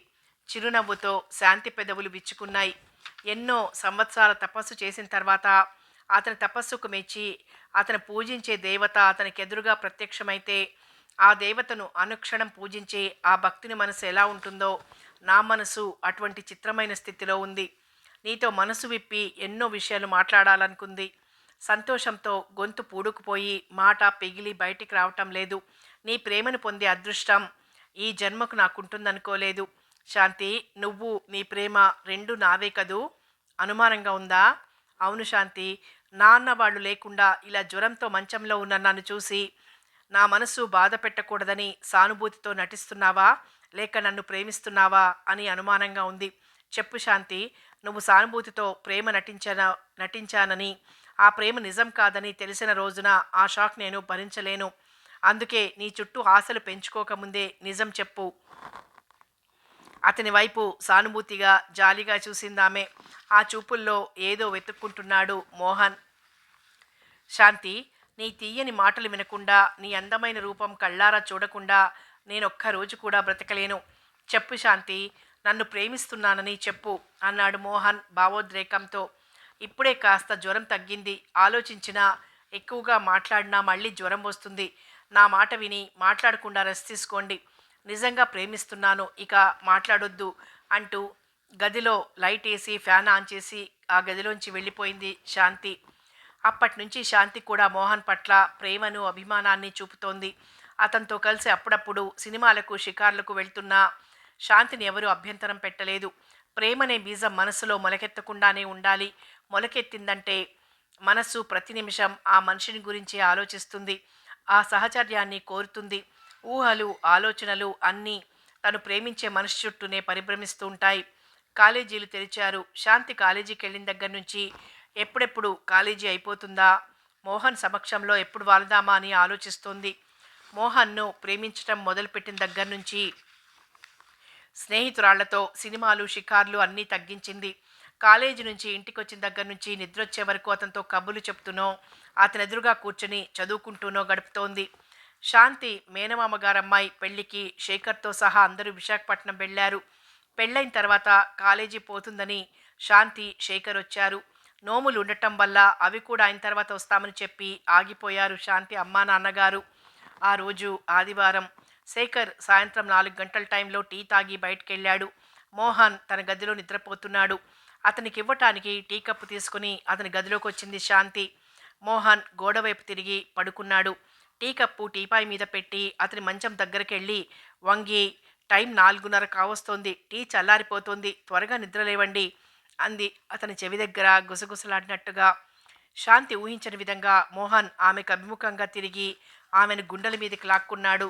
చిరునవ్వుతో శాంతి పెదవులు విచ్చుకున్నాయి. ఎన్నో సంవత్సరాల తపస్సు చేసిన తర్వాత అతని తపస్సుకు మెచ్చి అతను పూజించే దేవత అతనికి ఎదురుగా ప్రత్యక్షమైతే ఆ దేవతను అనుక్షణం పూజించే ఆ భక్తుని మనసు ఎలా ఉంటుందో నా మనసు అటువంటి చిత్రమైన స్థితిలో ఉంది. నీతో మనసు విప్పి ఎన్నో విషయాలు మాట్లాడాలనుకుంది. సంతోషంతో గొంతు పూడుకుపోయి మాట పిగిలి బయటికి రావటం లేదు. నీ ప్రేమను పొందే అదృష్టం ఈ జన్మకు నాకుంటుందనుకోలేదు. శాంతి, నువ్వు నీ ప్రేమ రెండు నావే కదూ? అనుమానంగా ఉందా? అవును శాంతి. నాన్న వాళ్ళు లేకుండా ఇలా జ్వరంతో మంచంలో ఉన్న నన్ను చూసి నా మనసు బాధ పెట్టకూడదని సానుభూతితో నటిస్తున్నావా, లేక నన్ను ప్రేమిస్తున్నావా అని అనుమానంగా ఉంది. చెప్పు శాంతి, నువ్వు సానుభూతితో ప్రేమ నటించానని, ఆ ప్రేమ నిజం కాదని తెలిసిన రోజున ఆ షాక్ నేను భరించలేను. అందుకే నీ చుట్టూ ఆశలు పెంచుకోకముందే నిజం చెప్పు. అతని వైపు సానుభూతిగా, జాలిగా చూసిందామె. ఆ చూపుల్లో ఏదో వెతుక్కుంటున్నాడు మోహన్. శాంతి, నీ తీయని మాటలు వినకుండా, నీ అందమైన రూపం కళ్ళారా చూడకుండా నేనొక్క రోజు కూడా బ్రతకలేను. చెప్పు శాంతి, నన్ను ప్రేమిస్తున్నానని చెప్పు అన్నాడు మోహన్ భావోద్రేకంతో. ఇప్పుడే కాస్త జ్వరం తగ్గింది. ఆలోచించినా, ఎక్కువగా మాట్లాడినా మళ్ళీ జ్వరం వస్తుంది. నా మాట విని మాట్లాడకుండా రెస్ట్ తీసుకోండి. నిజంగా ప్రేమిస్తున్నాను, ఇక మాట్లాడొద్దు అంటూ గదిలో లైట్ వేసి ఫ్యాన్ ఆన్ చేసి ఆ గదిలోంచి వెళ్ళిపోయింది శాంతి. అప్పటి నుంచి శాంతి కూడా మోహన్ పట్ల ప్రేమను, అభిమానాన్ని చూపుతోంది. అతనితో కలిసి అప్పుడప్పుడు సినిమాలకు, షికార్లకు వెళ్తున్నా శాంతిని ఎవరూ అభ్యంతరం పెట్టలేదు. ప్రేమనే బీజం మనసులో మొలకెత్తకుండానే ఉండాలి. మొలకెత్తిందంటే మనసు ప్రతి నిమిషం ఆ మనిషిని గురించి ఆలోచిస్తుంది. ఆ సహచర్యాన్ని కోరుతుంది. ఊహలు, ఆలోచనలు అన్నీ తను ప్రేమించే మనిషి చుట్టూనే పరిభ్రమిస్తూ ఉంటాయి. కాలేజీలు తెరిచారు. శాంతి కాలేజీకి వెళ్ళిన దగ్గర నుంచి ఎప్పుడెప్పుడు కాలేజీ అయిపోతుందా, మోహన్ సమక్షంలో ఎప్పుడు వాళ్దామా అని ఆలోచిస్తోంది. మోహన్ను ప్రేమించటం మొదలుపెట్టిన దగ్గర నుంచి స్నేహితురాళ్లతో సినిమాలు, షికార్లు అన్నీ తగ్గించింది. కాలేజీ నుంచి ఇంటికొచ్చిన దగ్గర నుంచి నిద్రొచ్చే వరకు అతనితో కబుర్లు చెప్తూనో, అతని ఎదురుగా కూర్చొని చదువుకుంటూనో గడుపుతోంది. శాంతి మేనమామ గారమ్మాయి పెళ్లికి శేఖర్‌తో సహా అందరూ విశాఖపట్నం వెళ్లారు. పెళ్ళైన తర్వాత కాలేజీ పోతుందని శాంతి, శేఖర్ వచ్చారు. నోములు ఉండటం వల్ల అవి కూడా అయిన తర్వాత వస్తామని చెప్పి ఆగిపోయారు శాంతి అమ్మా నాన్నగారు. ఆ రోజు ఆదివారం. శేఖర్ సాయంత్రం 4 గంటల టైంలో టీ తాగి బయటికెళ్ళాడు. మోహన్ తన గదిలో నిద్రపోతున్నాడు. అతనికివ్వటానికి టీ కప్పు తీసుకుని అతని గదిలోకొచ్చింది శాంతి. మోహన్ గోడవైపు తిరిగి పడుకున్నాడు. టీ కప్పు టీపాయ్ మీద పెట్టి అతని మంచం దగ్గరికెళ్ళి వంగి, టైం 4:30 కావస్తోంది. టీ చల్లారిపోతోంది. త్వరగా నిద్రలేవండి అంది అతని చెవి దగ్గర గుసగుసలాడినట్టుగా. శాంతి ఊహించని విధంగా మోహన్ ఆమెకు అభిముఖంగా తిరిగి ఆమెను గుండెల మీదకి లాక్కున్నాడు.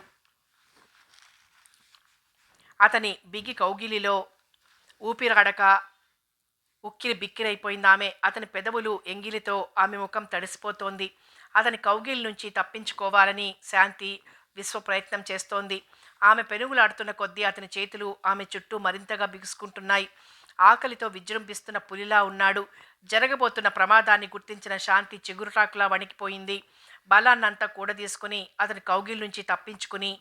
అతని బిగి కౌగిలిలో ఊపిరాడక ఉక్కిరి బిక్కిరైపోయిందామె. అతని పెదవులు ఎంగిలితో ఆమె ముఖం తడిసిపోతోంది. అతని కౌగిలి నుంచి తప్పించుకోవాలని శాంతి విశ్వ ప్రయత్నం చేస్తోంది. ఆమె పెనుగులాడుతున్న కొద్దీ అతని చేతులు ఆమె చుట్టూ మరింతగా బిగుసుకుంటున్నాయి. ఆకలితో విజృంభిస్తున్న పులిలా ఉన్నాడు. జరగబోతున్న ప్రమాదాన్ని గుర్తించిన శాంతి చిగురుటాకులా వణికిపోయింది. బలాన్నంతా కూడదీసుకుని అతని కౌగిలి నుంచి తప్పించుకుని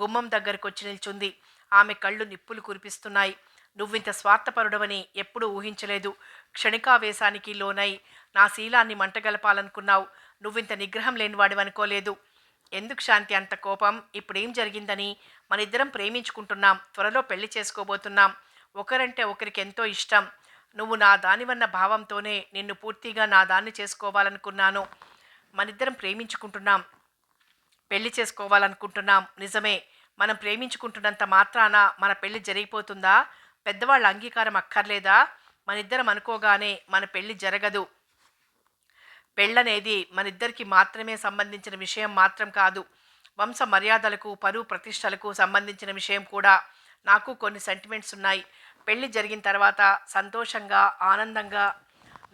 గుమ్మం దగ్గరకొచ్చి నిల్చుంది. ఆమె కళ్ళు నిప్పులు కురిపిస్తున్నాయి. నువ్వింత స్వార్థపరుడవని ఎప్పుడూ ఊహించలేదు. క్షణికావేశానికి లోనై నా శీలాన్ని మంటగలపాలనుకున్నావు. నువ్వింత నిగ్రహం లేనివాడివనుకోలేదు. ఎందుకు శాంతి అంత కోపం? ఇప్పుడేం జరిగిందని? మనిద్దరం ప్రేమించుకుంటున్నాం. త్వరలో పెళ్లి చేసుకోబోతున్నాం. ఒకరంటే ఒకరికి ఎంతో ఇష్టం. నువ్వు నా దానివన్న భావంతోనే నిన్ను పూర్తిగా నా దాన్ని చేసుకోవాలనుకున్నాను. మనిద్దరం ప్రేమించుకుంటున్నాం, పెళ్లి చేసుకోవాలనుకుంటున్నాం. నిజమే. మనం ప్రేమించుకుంటున్నంత మాత్రాన మన పెళ్లి జరిగిపోతుందా? పెద్దవాళ్ళ అంగీకారం అక్కర్లేదా? మనిద్దరం అనుకోగానే మన పెళ్లి జరగదు. పెళ్ళనేది మనిద్దరికి మాత్రమే సంబంధించిన విషయం మాత్రం కాదు. వంశ మర్యాదలకు, పరువు ప్రతిష్టలకు సంబంధించిన విషయం కూడా. నాకు కొన్ని సెంటిమెంట్స్ ఉన్నాయి. పెళ్లి జరిగిన తర్వాత సంతోషంగా, ఆనందంగా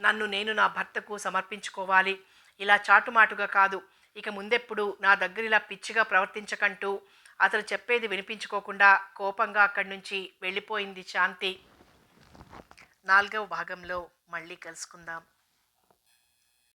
నన్ను నేను నా భర్తకు సమర్పించుకోవాలి. ఇలా చాటుమాటుగా కాదు. ఇక ముందెప్పుడు నా దగ్గర ఇలా పిచ్చిగా ప్రవర్తించకంటూ అతను చెప్పేది వినిపించుకోకుండా కోపంగా అక్కడి నుంచి వెళ్ళిపోయింది శాంతి. 4వ భాగంలో మళ్ళీ కలుసుకుందాం.